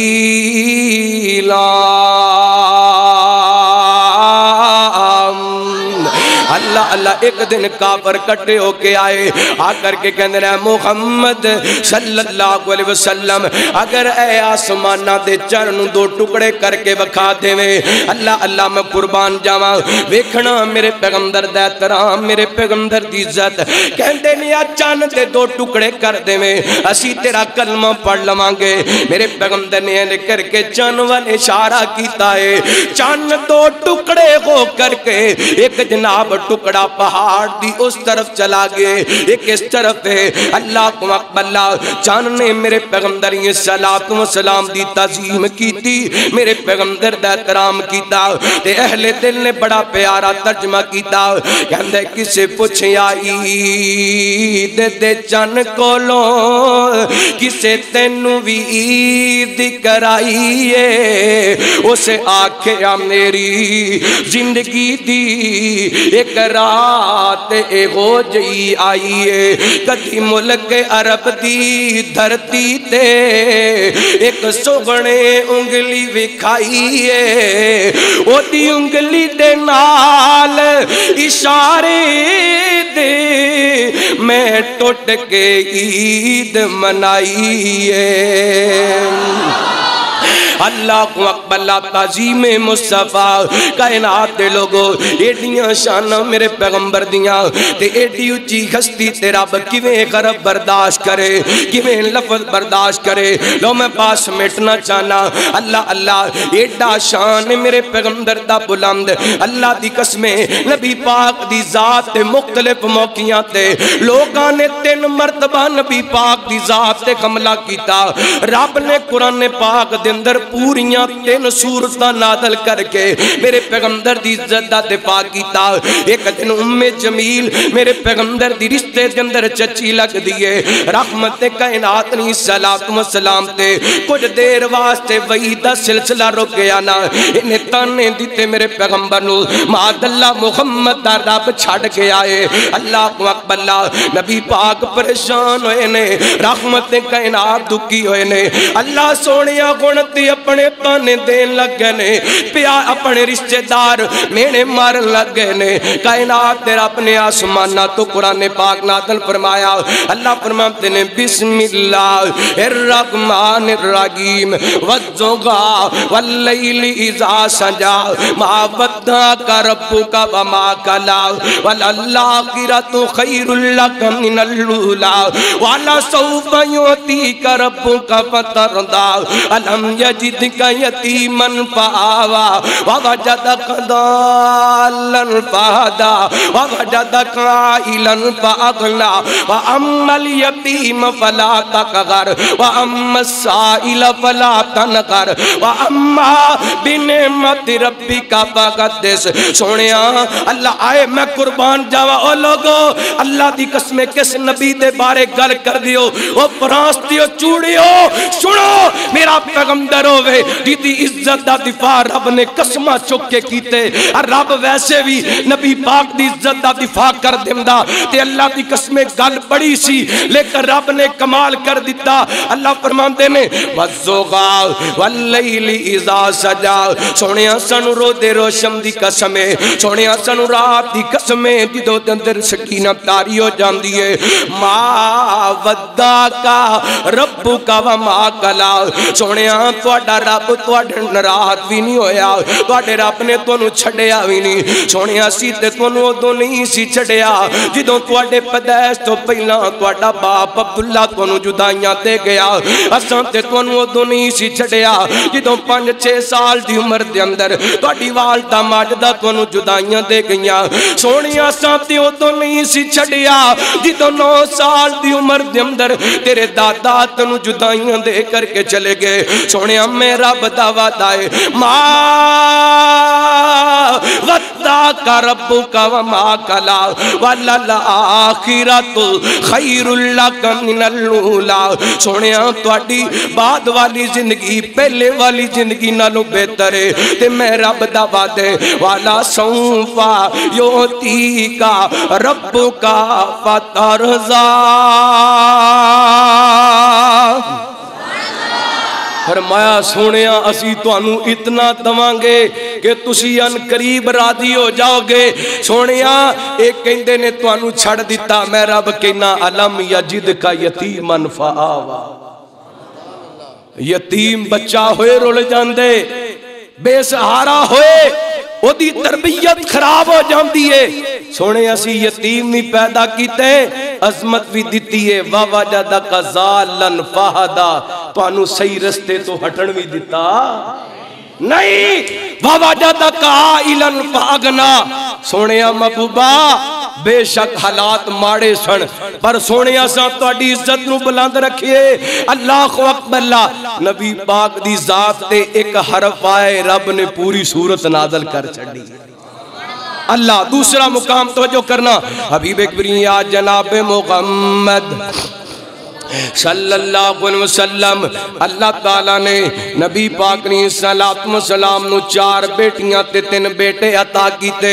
اللہ اللہ ایک دن کافر کٹے ہو کے آئے آ کر کے کہنے رہے محمد صلی اللہ علیہ وسلم اگر اے آسمانہ دے چرن دو ٹکڑے کر کے وکھا دے میں اللہ اللہ میں قربان جاواں ویکھنا میرے پیغمبر دا احترام میرے پیغمبر دی عزت کہندے نے چن دے دو ٹکڑے کر دے میں اسی تیرا کلمہ پڑھ لواں گے میرے پیغمبر نے کر کے چن والے اشارہ کیتا ہے چن دو ٹکڑے ہو کر کے ایک جناب ٹکڑا پہاڑ دی اس طرف چلا گئے ایک اس طرف ہے اللہ کو اکبر چاند نے میرے پیغمبر یہ صلاۃ و سلام دی تعظیم کی تھی میرے پیغمبر دا احترام کیتا تے اہل دل نے بڑا پیارا ترجمہ کیتا کہندے کسے پوچھیا عید دے چن کولو کسے تینوں وی عید کرائیے اسے آکھیا میری زندگی دی ایک راہ رات اگو جئی آئیے کدی ملک عرب دی دھرتی تے ایک سگنے انگلی وکھائیے او دی انگلی دے نال اشارے دے میں ٹوٹ کے عید منائیے اللہ کو اکبر اللہ تعظیم مصطفیٰ کائنات دے لوگو ایڈیاں شانہ میرے پیغمبر دیاں تے ایڈی اچھی ہستی تے رب کیویں غرب برداشت کرے کیویں لفظ برداشت کرے لو میں پاس مٹنا چاہنا اللہ اللہ ایڈا شان میرے پیغمبر دا بلند اللہ دی قسمیں نبی پاک دی ذات تے مختلف موقعیاں تے لوگاں نے 3 مرتبہ نبی پاک دی ذات تے حملہ کیتا رب نے قرآن پاک دے اندر پوریاں 3 سورتاں نازل کر کے میرے پیغمبر دی عزت دا دفاع کیتا ایک دن ام جمیل میرے پیغمبر دی رشتے دے اندر چچی لگ دیئے رحمت کائنات نی صلاۃ و سلام تے کچھ دیر واسطے وحید دا سلسلہ رک گیا نا انہیں تانے دیتے میرے پیغمبر نو معاذ اللہ محمد دا رب چھڑ گیا ہے اللہ کو اکبر اللہ نبی پاک پریشان ہوئے نے رحمت کائنات دکھی ہوئے نے اللہ سونیا گنتی اپنے تانے دین لگ گئے نے پیا اپنے رشتے دار مینے مارن لگ گئے نے کائنات تیرا اپنے آسمانہ تو قرآن پاک نازل فرمایا اللہ فرماتے نے بسم اللہ الرحمن الرحیم والضحیٰ واللیل اذا سجا ما ودعک ربک وما قلی وللآخرۃ خیر لک من الاولی ولسوف یعطیک ربک فترضی الم یجدک یتیما فآوی ووجدک ضالا فہدی ووجدک عائلا فأغنی وأما الیتیم فلا تقہر وأما السائل فلا تنہر وأما بنعمت ربک فحدث سونیا اللہ آئے میں قربان جاوا او لوگو اللہ دی قسمیں کس نبی دے بارے گل کر دیو او فرانس دیو چوڑیو سنو میرا پیغمبر ہوئے دیتی عزت دا دفاع رب نے قسمہ چک کے کیتے اور رب ویسے بھی نبی پاک دی عزت دا دفاع کر دیندہ تے اللہ دی قسمیں گل بڑی سی لیکن رب نے کمال کر دیتا اللہ فرماندے نے وَالضُّحَىٰ وَاللَّيْلِ اِذَا سَجَا سونیا سنو رو دے روشم دی قسمیں سونیا سنو رات دی قسمیں دی دو دندر سکینہ تاری ہو جان دیئے ما ودعکا ربکا وما قلی سونیا توڑا رب توڑا نراحت بھی نہیں ہویا توڑے رب نے تونو چھڑیا بھی نہیں سونیا سیدھے تونو دو نہیں سی چھڑیا جدوں توڑے پدیس تو پہلا توڑا باپ عبداللہ تونو جدائیاں دے گیا اساں تے تونو دو نہیں سی چھڑیا جدوں 5-6 سال دی عمر دے اندر توڑی والدہ ماجدہ تونو جدائیاں دے گیا سونیا سانتے ہو تو نہیں سی چھڑیا جدوں 9 سال دی عمر دے اندر تیرے دادا تنو جدائیاں دے کر کے چلے گئے سونیا میرا بداوہ دائے ما ودعک ربک وما قلی وللآخرۃ خیر لک من الاولی سونیا تواڈی بعد والی زندگی پہلے والی زندگی نالوں بہتر ہے تے میں رب دا وعدے والا سوف یعطیک ربک فترضی فرمایا سونیا اسی تو انو اتنا دوانگے کہ تسی ان قریب راضی ہو جاؤ گے سونیا ایک کہندے نے تو انو چھڑ دیتا میں رب کہنا علم یجد کا یتیمن فآوا یتیم بچہ ہوئے رول جاندے بے سہارا ہوئے وہ دی تربیت خراب ہو جاندی ہے سونے اسی یتیم نہیں پیدا کیتے عظمت بھی دیتی ہے وَوَجَدَكَ ضَالًا فَهَدَى تو انو صحیح رستے تو ہٹن بھی دیتا نہیں وَوَجَدَكَ عَائِلًا فَأَغْنَى سونے محبوبہ بے شک حالات ماڑے سن پر سونے اساں تہاڈی عزت نو بلند رکھیے اللہ اکبر اللہ نبی پاک دی ذات تے ایک حرف آئے رب نے پوری صورت نازل کر چھڑی اللہ دوسرا مقام توجہ کرنا حبیب اکبری یا جناب محمد صلی اللہ علیہ وسلم اللہ تعالیٰ نے نبی پاک نے صلاۃ و سلام نو 4 بیٹیاں تے 3 بیٹے عطا کیتے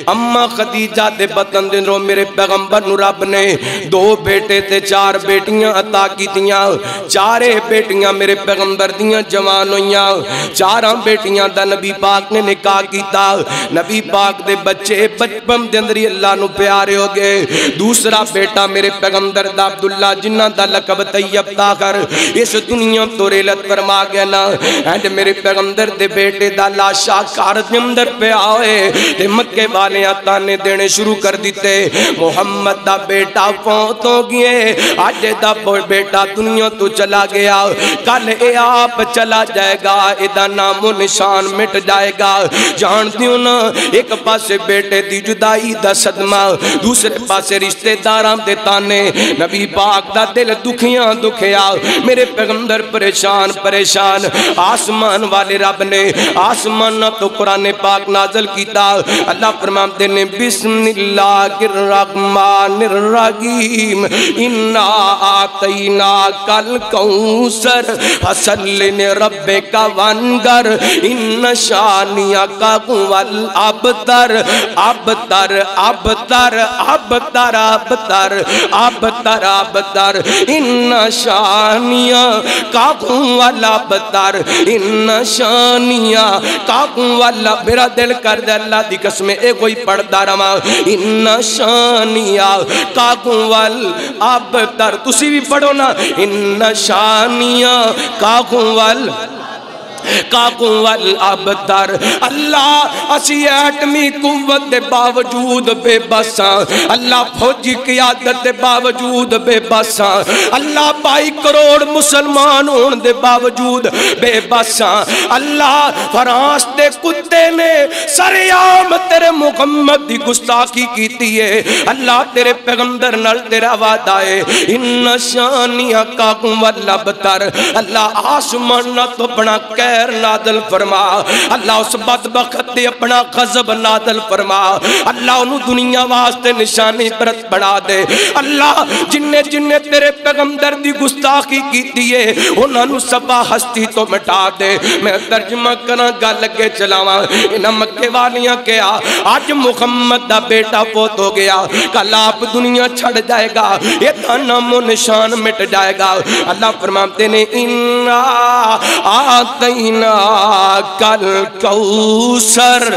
اما خدیجہ دے بطن دے رو میرے پیغمبر نو رب نے 2 بیٹے تے 4 بیٹیاں عطا کیتیاں 4 بیٹیاں میرے پیغمبر دیاں جوان ہویاں 4 بیٹیاں دا نبی پاک نے نکاح کیتا نبی پاک دے بچے بچپن دے اندر اللہ نو پیارے ہو گئے دوسرا بیٹا میرے پیغمبر دا عبداللہ جنہ دا لقب طیب تاخر اس دنیا تو ریلت فرما گیا نا اینڈ میرے پیغمبر دے بیٹے دا لاشا کار جمدر پہ آئے تے مکے والے آتانے دینے شروع کر دیتے محمد دا بیٹا فوت ہو گئے آج دا بیٹا دنیا تو چلا گیا کل اے آپ چلا جائے گا ادا نام و نشان مٹ جائے گا جان دیوں نا ایک پاسے بیٹے دی جدائی دا صدمہ دوسرے پاسے رشتہ داران دے تانے نبی پاک دا دل دکھیاں دکھیا میرے پیغمبر پریشان پریشان آسمان والے رب نے آسمان تو قرآن پاک نازل کیتا اللہ فرماتے نے بسم اللہ الرحمن الرحیم انا آتینا کل کوثر فصل ربک وانذر ان شانئک هو الابتر ابتر ابتر ابتر ابتر ابتر ابتر ان شانئک هو الابتر ان شانئک هو الابتر میرا دل کر دے اللہ دی قسم اے کوئی پڑھتا رہا ان شانئک هو الابتر تسی بھی پڑھو نا ان شانئک هو الابتر کاکوں والابتر اللہ اسی ایٹمی قوت دے باوجود بے بساں اللہ فوجی قیادت دے باوجود بے بساں اللہ 22 کروڑ مسلمان ہون دے باوجود بے بساں اللہ فرانس دے کتے نے سریام تیرے محمد دی گستاخی کیتی ہے اللہ تیرے پیغمبر نال تیرا وعدہ ہے ان شانئک هو الابتر اللہ آسمان نہ تو بنا نادل فرما اللہ اس بدبخت دے اپنا غضب نادل فرما اللہ انہوں دنیا واسطے نشانی برت بڑھا دے اللہ جننے جننے تیرے پیغمبر دی گستاخی کی دیئے انہوں سبا ہستی تو مٹا دے میں ترجمہ کرنا گا لگے چلاواں انہاں مکے والیاں کیا آج محمد دا بیٹا فوت ہو گیا کل آپ دنیا چھڑ جائے گا یہ نام و نشان مٹ جائے گا اللہ فرماتے نے انا آتینا کل کوثر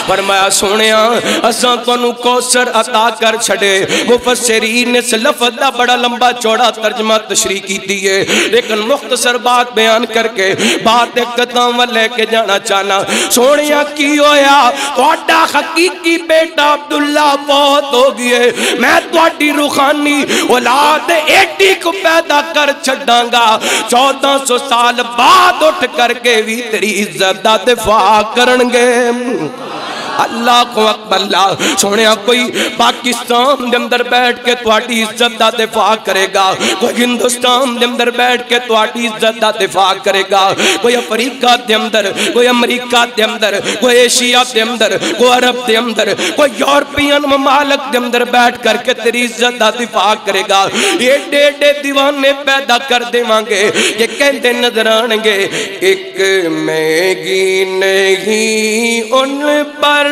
فرمایا سونیا اساں تانوں کوثر عطا کر چھڑے مفسرین اس لفظ دا بڑا لمبا چوڑا ترجمہ تشریح کیتی ہے لیکن مختصر بات بیان کر کے بات ایک قدم لے کے جانا چاہنا سونیا کی ہویا تہاڈا حقیقی بیٹا عبداللہ فوت ہو گئے میں تہاڈی روحانی اولاد ایڈی کو پیدا کر چھڈاں گا 1400 سال بعد اٹھ کر کے بھی تیری عزت دا دفاع کرن گے اللہ کو اکبر اللہ سونیا کوئی پاکستان دے اندر بیٹھ کے تواڈی عزت دا دفاع کرے گا کوئی ہندوستان دے اندر بیٹھ کے تواڈی عزت دا دفاع کرے گا کوئی افریقہ دے اندر کوئی امریکہ دے اندر کوئی ایشیا دے اندر کوئی عرب دے اندر کوئی یورپین ممالک دے اندر بیٹھ کر کے تیری عزت دا دفاع کرے گا یہ ڈیڈے دیوانے پیدا کر دے مانگے یہ کہتے نظر آنگے ایک میگی نہیں ان پر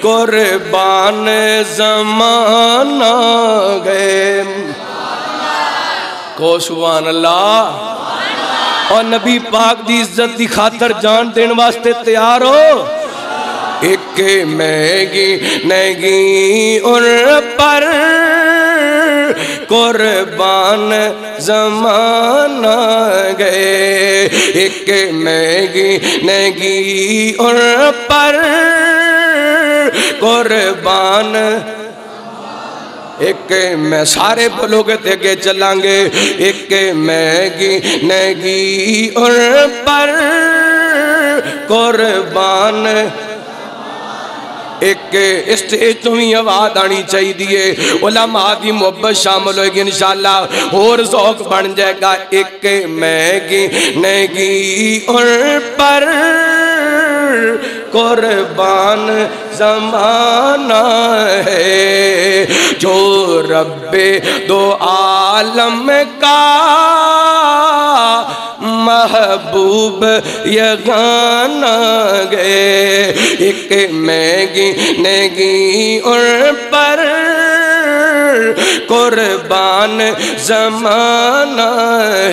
قربان زمانہ گئے کو سبحان اللہ اور نبی پاک دی عزت دی خاطر جان دین واسطے تیار ہو ایک میگی نگی ان پر قربان زمانہ گئے ایک میگی نگی ان پر قربان ایک میں سارے بولو گے دیکھے چلائیں گے ایک میگی نگی ان پر قربان ایک اسٹیج تو ہی آواز آنی چاہی دیئے علماء دی محبت شامل ہوئے گی انشاءاللہ اور ذوق بن جائے گا ایک میگی نگی ان پر قربان زمانہ ہے، جو رب دو عالم کا محبوب یگانہ گئے، ایک مہنگی نگی ان پر قربان زمانہ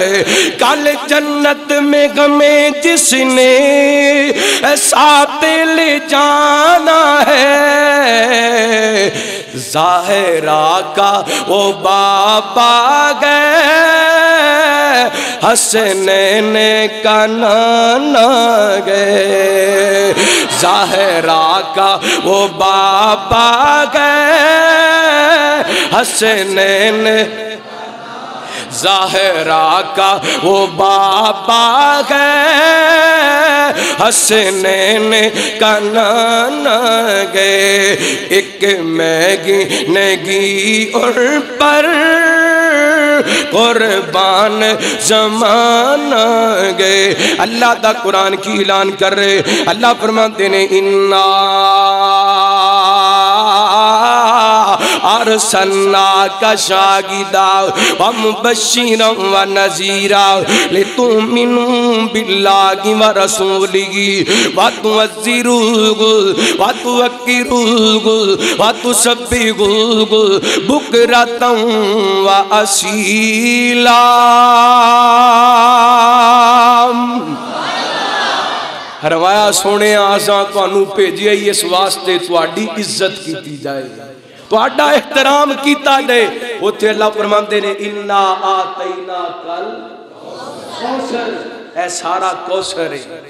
ہے۔ کل جنت میں غمیں جس نے ساتھ لے جانا ہے، ظاہرہ کا وہ بابا گئے، حسنین کا نانا گئے، ظاہرہ کا وہ بابا گئے، حسنین ظاہرہ کا وہ بابا گئے، حسنین کا نانا گئے، ایک مہنگی نگی ان پر قربان زمانہ گئے۔ اللہ دا قرآن کی اعلان کر رہے، اللہ فرماتے ہیں اِنَّا ارسلناک شاہدا ومبشرا ونذیرا لتؤمنوا باللہ ورسولہ وتعزروہ وتوقروہ وتسبحوہ بکرۃ واصیلا۔ فرمایا سونے آساں تانوں بھیجیا اس واسطے تہاڈی عزت کیتی جائے، تہاڈا احترام کیتا جائے۔ اوتھے اللہ فرماندے نے انا آتینا کل کوثر، اے سارا کوثر ہے۔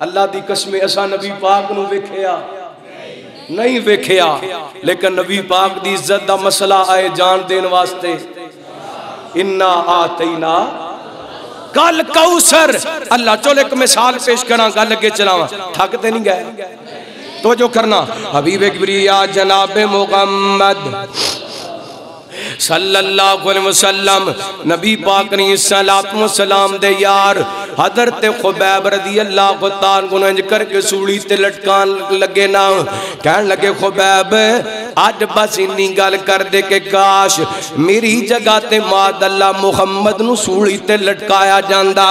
اللہ دی قسم اساں نبی پاک نو ویکھیا نہیں ویکھیا، لیکن نبی پاک دی عزت دا مسئلہ آئے جان دین واسطے انا آتینا کل کوثر۔ اللہ چلو ایک مثال پیش کرنا، گل لگے چلاواں، تھکتے نہیں گئے تو جو کرنا۔ حبیب کبریا جناب محمد صلی اللہ علیہ وسلم نبی پاک نے السلام دے یار حضرت خبیب رضی اللہ تعالیٰ عنہ انج کر کے سوڑی تے لٹکان لگے نا، کہنے لگے خبیب آج بس انی گل کر دے کہ کاش میری جگہ تے ماد اللہ محمد نو سوڑی تے لٹکایا جاندہ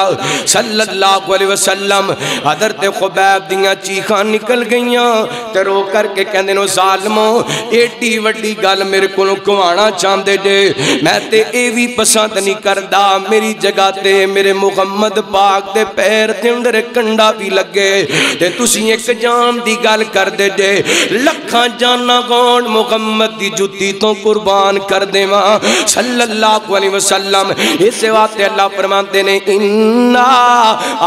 صلی اللہ علیہ وسلم۔ حضرت خبیب دیاں چیخاں نکل گئیاں تے رو کر کے کہندے نو ظالموں ایڈی وڈی گل میرے کو کوانا چاندے دے، میں تے اے بھی پسند نہیں کردہ، میری جگہ تے میرے محمد پاک دے پیر تے اندر کنڈا بھی لگے تے تسی ایک جان دی گل کر دے دے، لکھاں جانا گون محمد دی جتی تو قربان کر دے ماں صلی اللہ علیہ وسلم۔ اس واسطے اللہ فرماتے نے انا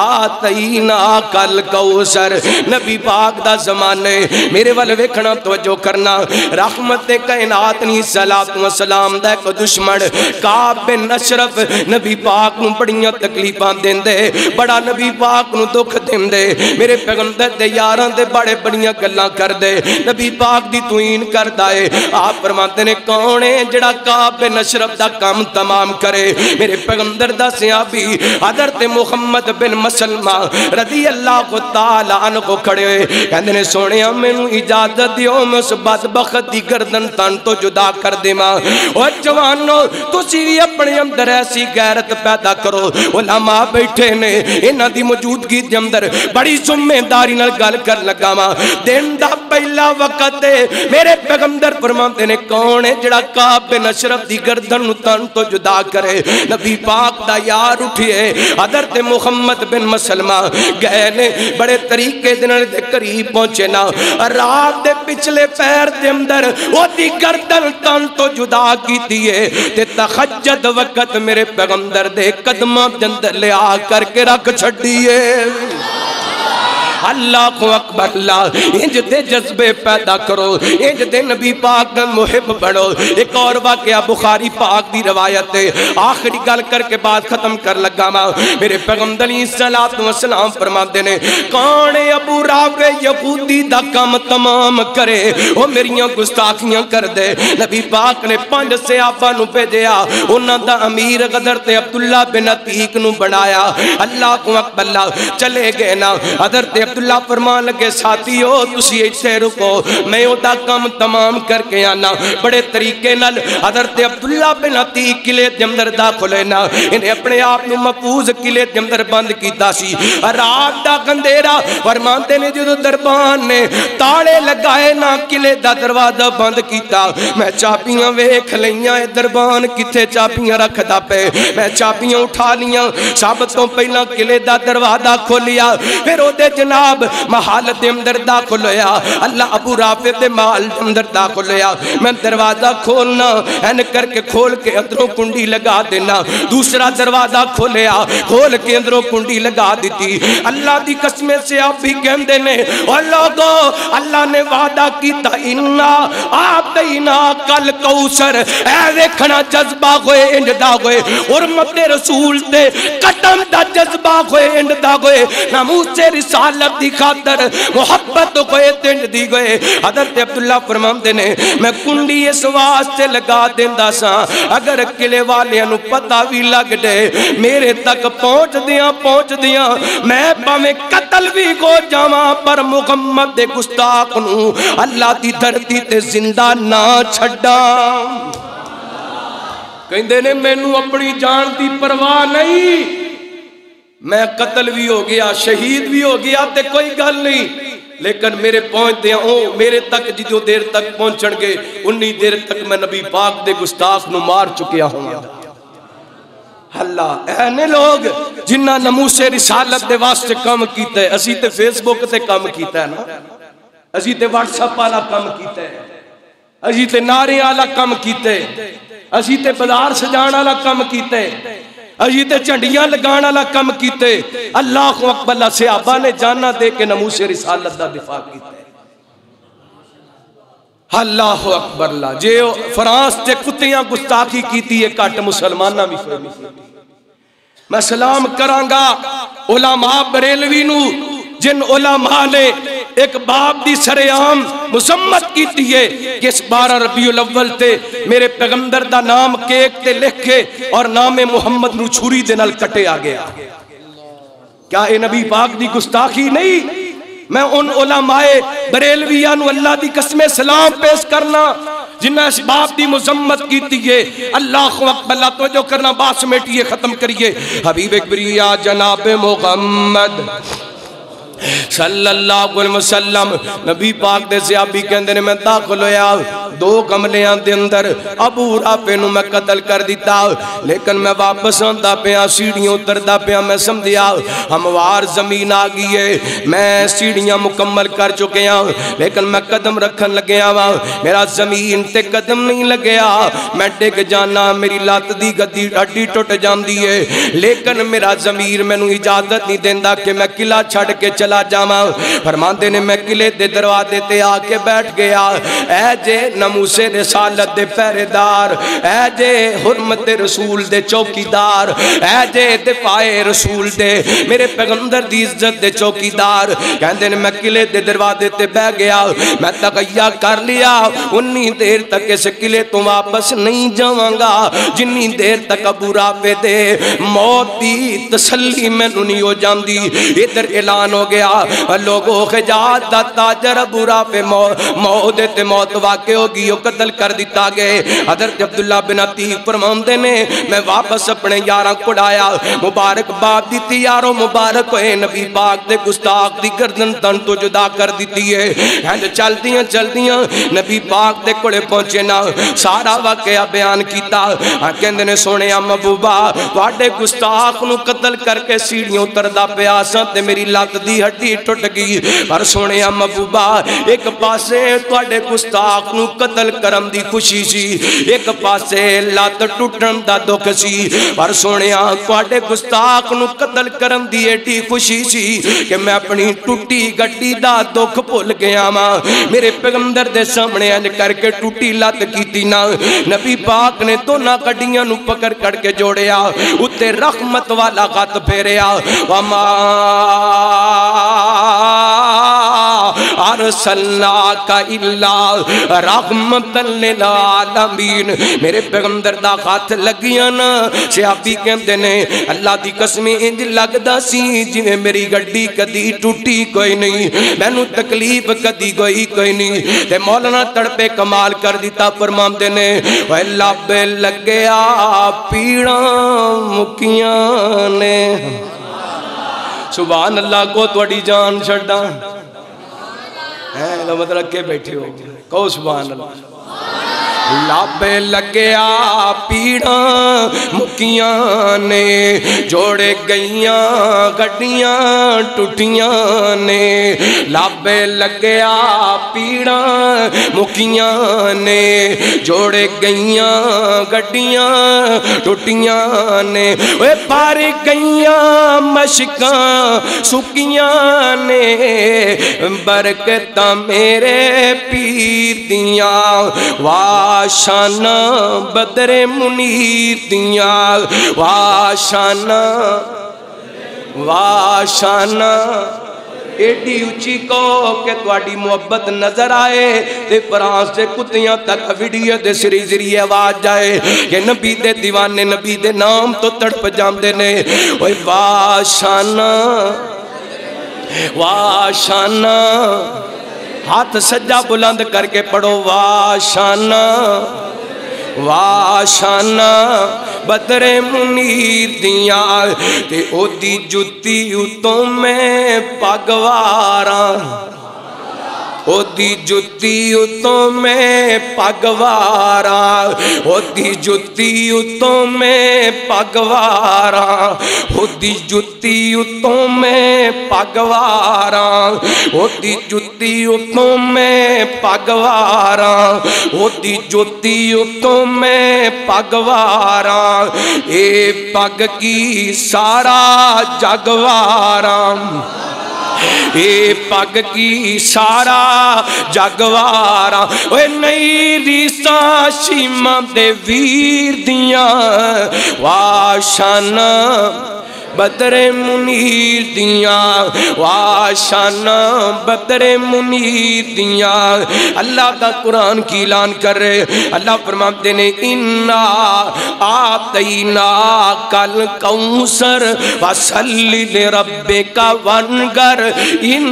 آتینا کل کوثر۔ نبی پاک دا زمانے میرے والے ویکھنا توجہ کرنا، رحمت کائنات نی صلاۃ و سلام دا ایک دشمن کعب بن اشرف نبی پاک نو بڑیاں تکلیفاں دیندے، بڑا نبی پاک نو دکھ دیندے، میرے پیغمبر دے یاراں دے بڑے بڑیاں گلاں کر دے، نبی پاک دی توہین کردا ہے۔ آپ فرماتے نے کون ہے جڑا کعب بن اشرف دا کام تمام کرے؟ میرے پیغمبر دا صحابی حضرت محمد بن مسلمہ رضی اللہ تعالی عنہ کو کھڑے ہوئے کہندے نے سونیا مینوں اجازت دیو میں اس بدبخت دی گردن تن تو جدا کر دے ماں۔ اور جوانو تسی بھی اپنے اندر ایسی غیرت پیدا کرو، علماء بیٹھے نے انہاں دی موجودگی دے اندر بڑی ذمہ داری نال گل کر لگا ماں۔ دن دا پہلا وقت ہے، میرے پیغمبر فرماتے نے کون ہے جڑا کعب بن اشرف دی گردن تن تو جدا کرے؟ نبی پاک دا یار اٹھئے حضرت محمد بن مسلمہ گئے نے بڑے طریقے دن دے قریب پہنچے نا، رات دے پچھلے پیر دے اندر وہ دی گردن تن تو جدا کی دیئے تے تخجد وقت میرے پیغمبر دے قدمہ جندر لے آ کر کے رکھ چھڑیے۔ اللہ کو اکبر، اللہ انج دے جذبے پیدا کرو، انج دے نبی پاک کا محب بڑھو۔ ایک اور واقعہ بخاری پاک دی روایت ہے، آخری گل کر کے بات ختم کر لگا ماں۔ میرے پیغمبر علیہ السلام فرماتے نے کون ابو راوے یہودی دا کام تمام کرے وہ میریاں گستاخیاں کر دے؟ نبی پاک نے 5 صحابہ نو بھیجیا، انہاں دا امیر حضرت عبداللہ بن عتیق نو بنایا۔ اللہ کو اکبر، اللہ چلے گئے نا، حضرت عبداللہ فرمان لگے ساتھیو تسی ایتھے رکو میں اودا کم تمام کر کے آنا بڑے طریقے نال حضرت عبداللہ بن عتیق قلعے دے اندر داخل ہونا انہیں اپنے آپ نو محفوظ قلعے دے اندر بند کیتا سی رات دا اندھیرا فرماندے نے جدوں دربان نے تاڑے لگائے نا قلعے دا دروازہ بند کیتا میں چابیاں ویکھ لیاں دربان کتھے چابیاں رکھدا پے میں چابیاں اٹھا لیاں سب تو پہلا قلعے دا دروازہ کھولیا پھر او دے جناب محل دے اندر داخل ہویا اللہ ابو رافع دے محل دے اندر داخل ہویا میں دروازہ کھولنا این کر کے کھول کے اندروں کنڈی لگا دینا دوسرا دروازہ کھولیا کھول کے اندروں کنڈی لگا دیتی اللہ دی قسمیں سے آپ بھی کہندے نے اللہ کو اللہ نے وعدہ کیتا انا آپ دینا کل کوثر اے دیکھنا جذبہ ہوئے انجدہ ہوئے حرمت رسول دے قدم دا جذبہ ہوئے انجدہ ہوئے ناموس رسالت دی خاطر محبت ہوئے تنج دی گئے حضرت عبداللہ فرماندے نے میں کنڈی اس واسطے لگا دیندہ سا اگر قلعے والیاں نو پتہ بھی لگ دے میرے تک پہنچ دیاں میں پاویں قتل بھی ہو جاواں پر محمد دے گستاخ نو اللہ دی دھرتی تے زندہ نہ چھڈا کہندے نے مینوں اپنی جان دی پرواہ نہیں میں قتل بھی ہو گیا شہید بھی ہو گیا تے کوئی گل نہیں لیکن میرے پہنچ دے میرے تک جدو دیر تک پہنچن گے انی دیر تک میں نبی پاک دے گستاخ نو مار چکیا ہوں اللہ اینے لوگ جنہ نموس رسالت دے واسطے کام کیتا ہے اسی تے فیس بک تے کام کیتا ہے نا اسی تے واٹس اپ والا کام کیتا ہے اسی تے نعرے والا کام کیتا ہے اسی تے بازار سجان والا کام کیتا ہے اسی تے جھنڈیاں لگان والا کام کیتے اللہ اکبر اللہ صحابہ نے جانا دے کے ناموس رسالت دا دفاع کیتا ہے اللہ اکبر اللہ جے فرانس تے کتیاں گستاخی کیتی ہے کٹ مسلمانہ بھی فرمی میں سلام کرانگا علماء بریلوی نو جن علماء نے ایک باب دی سریعام مذمت کیتی ہے کہ اس 12 ربیع الاول تے میرے پیغمبر دا نام کیک تے لکھے اور نام محمد نو چھری دے نال کٹے آ گیا کیا اے نبی پاک دی گستاخی نہیں میں ان علماء بریلویاں نو اللہ دی قسم سلام پیش کرنا جنہ اس باب دی مذمت کیتی ہے اللہ اکبر اللہ توجہ کرنا بات سمیٹیے ختم کریے حبیب اکبریہ جناب محمد صلی اللہ علیہ وسلم نبی پاک دے صحابی کہندے نے میں داخل ہویا 2 کملیاں دے اندر ابو رافع نو میں قتل کر دیتا لیکن میں واپس آندا پیا سیڑھیاں اتردا پیا میں سمجھیا ہموار زمین آ گئی ہے میں سیڑھیاں مکمل کر چکیا لیکن میں قدم رکھن لگیا وا میرا زمین تے قدم نہیں لگیا میں ڈگ جانا میری لات دی گدی ہڈی ٹوٹ جاندی ہے لیکن میرا ضمیر مینوں اجازت نہیں دیندا کہ میں قلعہ چھڈ کے چلا جاما فرماندے نے میں قلعے دے دروازے تے آ کے بیٹھ گیا اے جے ناموس رسالت دے پہرے دار اے جے حرمت رسول دے چوکیدار اے جے دفاع رسول دے میرے پیغمبر دی عزت دے چوکیدار کہندے نے میں قلعے دے دروازے تے بیٹھ گیا میں تغیہ کر لیا انی دیر تک اس قلعے تو واپس نہیں جاواں گا جنی دیر تک ابو رافع دے موت دی تسلی مینوں نہیں ہو جاندی ادھر اعلان ہو گیا لوگوں خجاعت دا تاجر ابو رافع موت واقع ہوگی وہ قتل کر دیتا گئے حضرت عبداللہ بن عتیق فرماندے نے میں واپس اپنے یاراں کو ڈایا مبارک بات دیتی یارو مبارک ہوئے نبی پاک دے گستاخ دی گردن تن تو جدا کر دیتی ہے چل دیاں نبی پاک دے کوڑے پہنچے نا سارا واقعہ بیان کیتا کہندے نے سونے محبوبہ واڈے گستاخ نو قتل کر کے سیڑھیوں اتردا پیا سا تے میری لات دی ہڈی ٹوٹ گئی پر سونے محبوبہ ایک پاسے تواڈے گستاخ نو قتل کرم دی خوشی سی ایک پاسے لات ٹوٹن دا دکھ سی پر سونے تواڈے گستاخ نو قتل کرم دی ایڈی خوشی سی کہ میں اپنی ٹوٹی گڈی دا دکھ بھول گیا ماں میرے پیغمبر دے سامنے انج کر کے ٹوٹی لات کیتی نا نبی پاک نے دونوں گڈیاں نو پکڑ کر کے جوڑیا اتے رحمت والا خط پھیریا وما ارسلناک الا رحمۃ للعالمین۔ میرے پیغمبر دا خط لگیاں نا، صحابی کہندے نے اللہ دی قسم انج لگدا سی جویں میری گڈی کدی ٹوٹی کوئی نہیں، مینوں تکلیف کدی کوئی نہیں۔ تے مولانا تڑپے کمال کر دیتا، فرماندے نے اوے لب لگیا پیڑاں مکیاں نے۔ سبحان اللہ کو تھوڑی جان چھڑا ہے مت رکھ کے بیٹھے ہو، کہو سبحان اللہ۔ لب لگیا پیڑاں مکیاں نے، جوڑے گئیاں گڈیاں ٹوٹیاں نے۔ لب لگیا پیڑاں مکیاں نے، جوڑے گئیاں گڈیاں ٹوٹیاں نے۔ اوے پار گئیاں مشکاں سکیاں نے، برکتاں میرے پیر دیاں واشانا بدر منیر دیاں، واشانا ایڈی اچھی کہو کہ تواڈی محبت نظر آئے تے فرانس سے کتیاں تک ویڈیو دے ذریعے آواز جائے کہ نبی دے دیوانے نبی دے نام تو تڑپ جاندے نے۔ اوے واشانا واشانا، ہاتھ سجا بلند کر کے پڑھو، واشانا واشانا بدر منیر دیاں، تے او دی جتی اتوں میں پگواراں، او دی جتی اتوں میں پگواراں، او دی جتی اتوں میں پگواراں، او دی جتی اتوں میں پگواراں، او دی جتی اتوں میں پگواراں، او دی جتی اتوں میں پگواراں، اے پگ کی سارا جگواراں، اے پگ کی سارا جگواراں۔ اوے نئی ریساں شیماں دے ویر دیاں، واشانا بدر منیر دیاں، واشانا بدر منیر دیاں۔ اللہ دا قرآن کی اعلان کر رہے، اللہ فرماتے نے انا آتینا کل کوثر فصلی لربک وانگر ان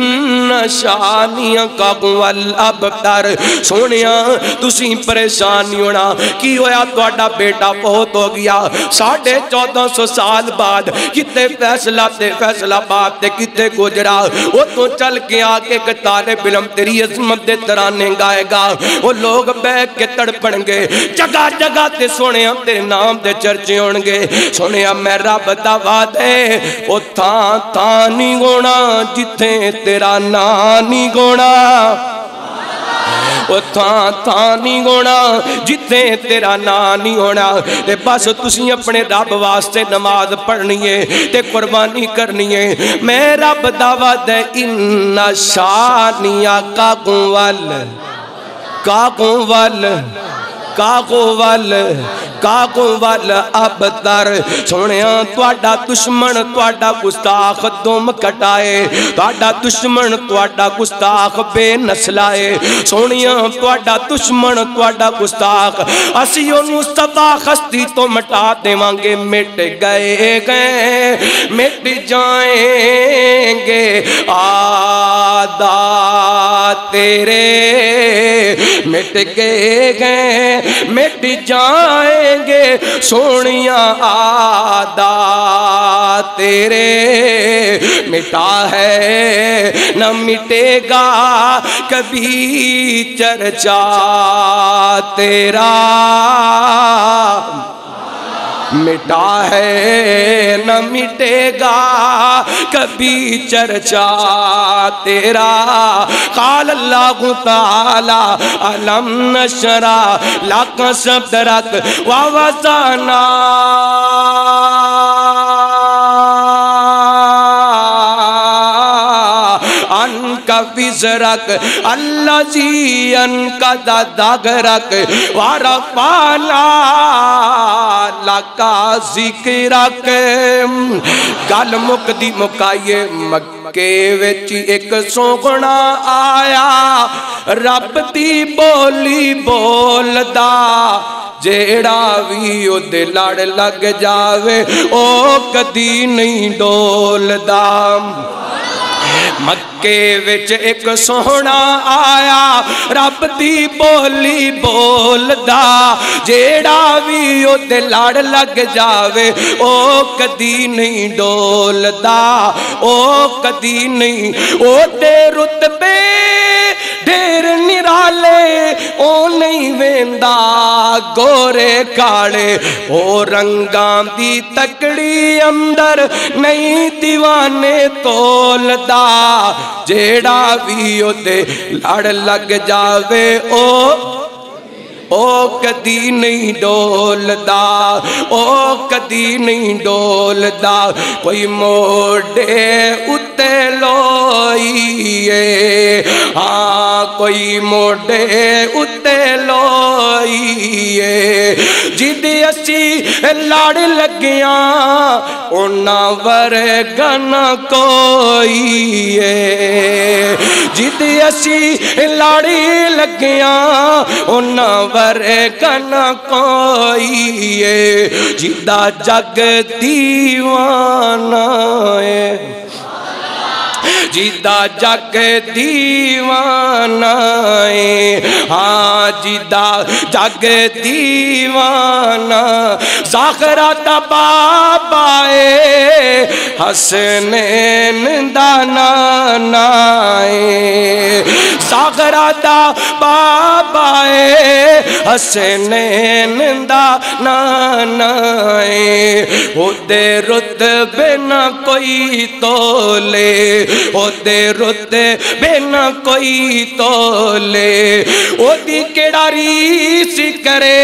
شانیک هو الابتر۔ سونیا تسی پریشان نہیں ہونا، کی ہویا تہاڈا بیٹا بہت ہو گیا، 1450 سال بعد کتے فیصلہ تے فیصلہ بات تے کتے گجرا، وہ تو چل کے آکے کہ طالب علم تیری عظمت دے ترانے گائے گا، وہ لوگ بیٹھ کے تڑپن گے، جگہ جگہ تے سونے ہم تیرے نام دے چرچے ہونگے۔ سونے ہم میں رب دا وعدے وہ تھاں نہیں گونا جتھے تیرا نام نہیں گونا، وہ تھاں نہیں ہونا جتنے تیرا نام نہیں ہونا۔ تے بس تسی اپنے رب واسطے نماز پڑھنی ہے تے قربانی کرنی ہے۔ میں رب دعوت ہے ان شانیہ کاغو وال ابتر۔ سونیاں تواڈا دشمن تواڈا گستاخ دم کٹائے، تواڈا دشمن تواڈا گستاخ بے نسلائے، سونیاں تواڈا دشمن تواڈا گستاخ اسی اونوں سدا خستی تو مٹا دیواں گے، مٹ گئے مٹ جائیں گے آدا تیرے، مٹ گئے مٹ جائیں گے سونیاں آدا تیرے، مٹا ہے نہ مٹے گا کبھی چرچا تیرا، مٹا ہے نہ مٹے گا کبھی چرچا تیرا۔ قال اللہ تعالی علم نشرح لک صدرک ووضعنا کا وزرک الذی انقض ظہرک ورفعنا لک ذکرک گل مکدی مکائیے مکے وچ ایک سوہنا آیا رب دی بولی بولدا جیڑا بھی او دے لڑ لگ جاوے او کدی نہیں ڈولدا مکے وچ ایک سوہنا آیا رب دی بولی بولدا جیڑا بھی او دے لڑ لگ جاوے او کدی نہیں ڈولدا او کدی نہیں او دے رتبے ڈھیر نرالے او نہیں ویندا گورے کاڑے او رنگاں دی تکڑی اندر نہیں دیوانے تولدا جیڑا بھی او دے لڑ لگ جاوے او کدی نہیں ڈولدا او کدی نہیں ڈولدا کوئی موڑے اتے لوئیے ہاں کوئی موڑے اتے لوئیے جدی اسی لڑ لگیاں اونا ورگن کوئیے جدی اسی لڑ لگیاں اونا ورگن کوئیے جدہ جگ دیوانہ ہے جدہ جگ دیوانہ ہاں جدہ جگ دیوانہ زاخرہ بابا حسنین دا نانا زاخرہ بابا حسنین دا نانا او دے رتبے نہ کوئی تولے او دے رتبے نہ کوئی تولے او دی کیڑا ریس کرے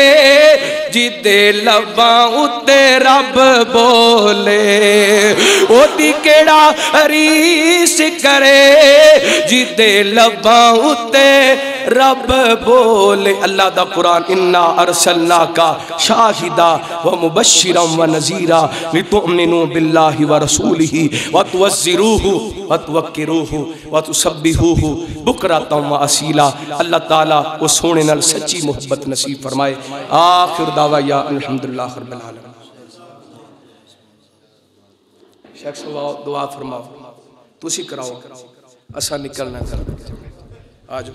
جدے لباں اتے رب بولے او دی کیڑا ریس کرے جدے لباں اتے رب بولے اللہ دا قرآن انا ارسلناکا شاہدہ ومبشرا ونذیرا لتؤمنوا باللہ ورسولہ وتوزروہ وتوکروہ وتسبحوہ بکرۃ واسیلا اللہ تعالیٰ وہ سونے نال سچی محبت نصیب فرمائے آخر دعویٰ الحمدللہ رب العالمین شخص دعا فرماؤ تسی کراؤ اسا نکلنا کر آجو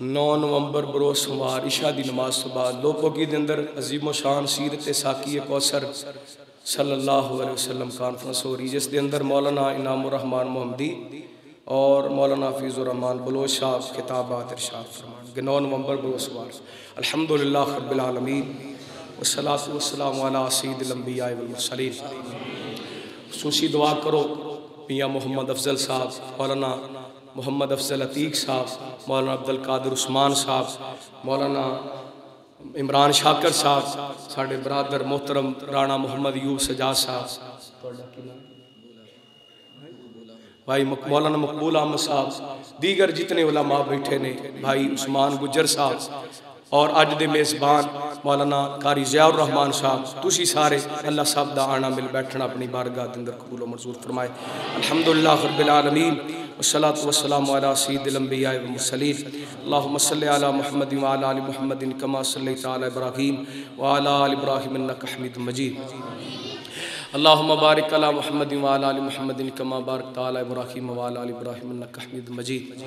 9 نومبر بروز سوار عشاء دی نماز سے بعد لوگوں کی اندر عظیم و شان سیرت ساقی کوثر صلی اللہ علیہ وسلم کانفرنس ہو رہی جس دے اندر مولانا انعام الرحمن محمدی اور مولانا فیض الرحمن بلوچ صاحب خطابات ارشاد فرمان 9 نومبر بروز سوار الحمدللہ رب العالمین والصلاة والسلام علی سید الانبیاء والمرسلین خصوصی دعا کرو میاں محمد افضل صاحب مولانا محمد افضل عتیق صاحب مولانا عبدالقادر عثمان صاحب مولانا عمران شاکر صاحب ساڑھے برادر محترم رانا محمد یوب سجاد صاحب بھائی مولانا مقبول احمد صاحب دیگر جتنے علماء بیٹھے نے بھائی عثمان گجر صاحب اور آج دے میزبان مولانا قاری ضیاء الرحمن صاحب تسی سارے اللہ صاحب دا آنا مل بیٹھنا اپنی بارگاہ اندر قبول و منظور فرمائے الحمدللہ رب العالمین والصلاة والسلام علی سید الانبیاء والمرسلین اللہم صلی علی محمد وعلی آل محمد کما صلیت علی ابراہیم وعلی آل ابراہیم انکا حمید مجید اللہم بارک علی محمد وعلی آل محمد کما بارکت علی ابراہیم وعلی آل ابراہیم انکا حمید مجید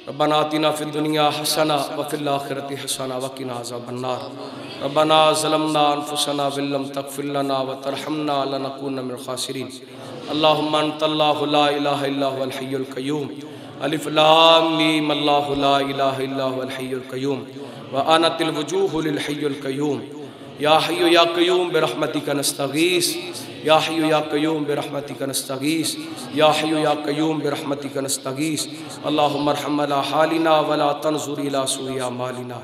ربنا آتنا فی الدنیا حسنہ وفی الآخرت حسنہ وقنا عذاب النار ربنا ظلمنا انفسنا ولم تغفر لنا وترحمنا لنکون من الخاسرین اللہم انت اللہ لا الہ الا هو الحی القیوم الف لام میم اللہ لا الہ الا هو الحی القیوم وآنت الوجوہ للحی القیوم یا حی یا قیوم برحمتک نستغیث یا حی یا قیوم برحمتک نستغیث یا حی یا قیوم برحمتک نستغیث اللہم ارحم علی حالنا ولا تنظر الی سوء اعمالنا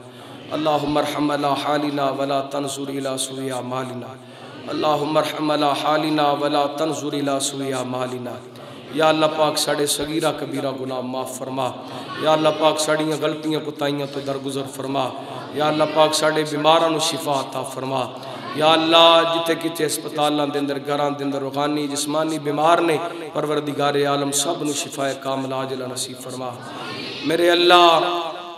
اللہم ارحم علی حالنا ولا تنظر الی سوء اعمالنا اللہم ارحم علی حالنا ولا تنظر الی سوء اعمالنا یا اللہ پاک ساڑے صغیرہ کبیرہ گناہ معاف فرما یا اللہ پاک ساڑیاں غلطیاں کتائیاں تو درگزر فرما یا اللہ پاک ساڑے بیماران شفا عطا فرما یا اللہ جتے کتے اسپتالاں دے اندر گھران دے اندر روحانی جسمانی بیمار نے پروردگار عالم سب نو شفا کامل عاجلہ نصیب فرما میرے اللہ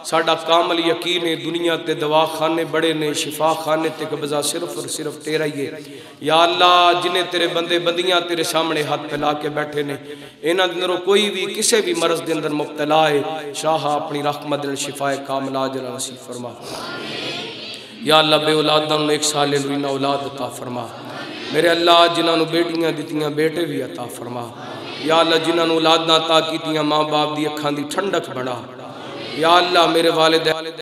ساڑا کامل یقین ہے دنیا تے دوا خانے بڑے نے شفا خانے تے قبضہ صرف اور صرف تیرا ہی ہے یا اللہ جنہیں تیرے بندے بندیاں تیرے سامنے ہاتھ پھیلا کے بیٹھے نے انہاں دنوں کوئی بھی کسے بھی مرض دے اندر مبتلا ہے شاہ اپنی رحمت دل شفا کامل عاجلہ نصیب فرما یا اللہ بے اولاداں ایک سال روینہ اولاد عطا فرما میرے اللہ جنہاں نو بیٹیاں دیتیاں بیٹے بھی عطا فرما یا اللہ جنہاں نو اولاداں عطا کیتیاں ماں باپ دی اکھاں دی ٹھنڈک بڑھا یا اللہ میرے والد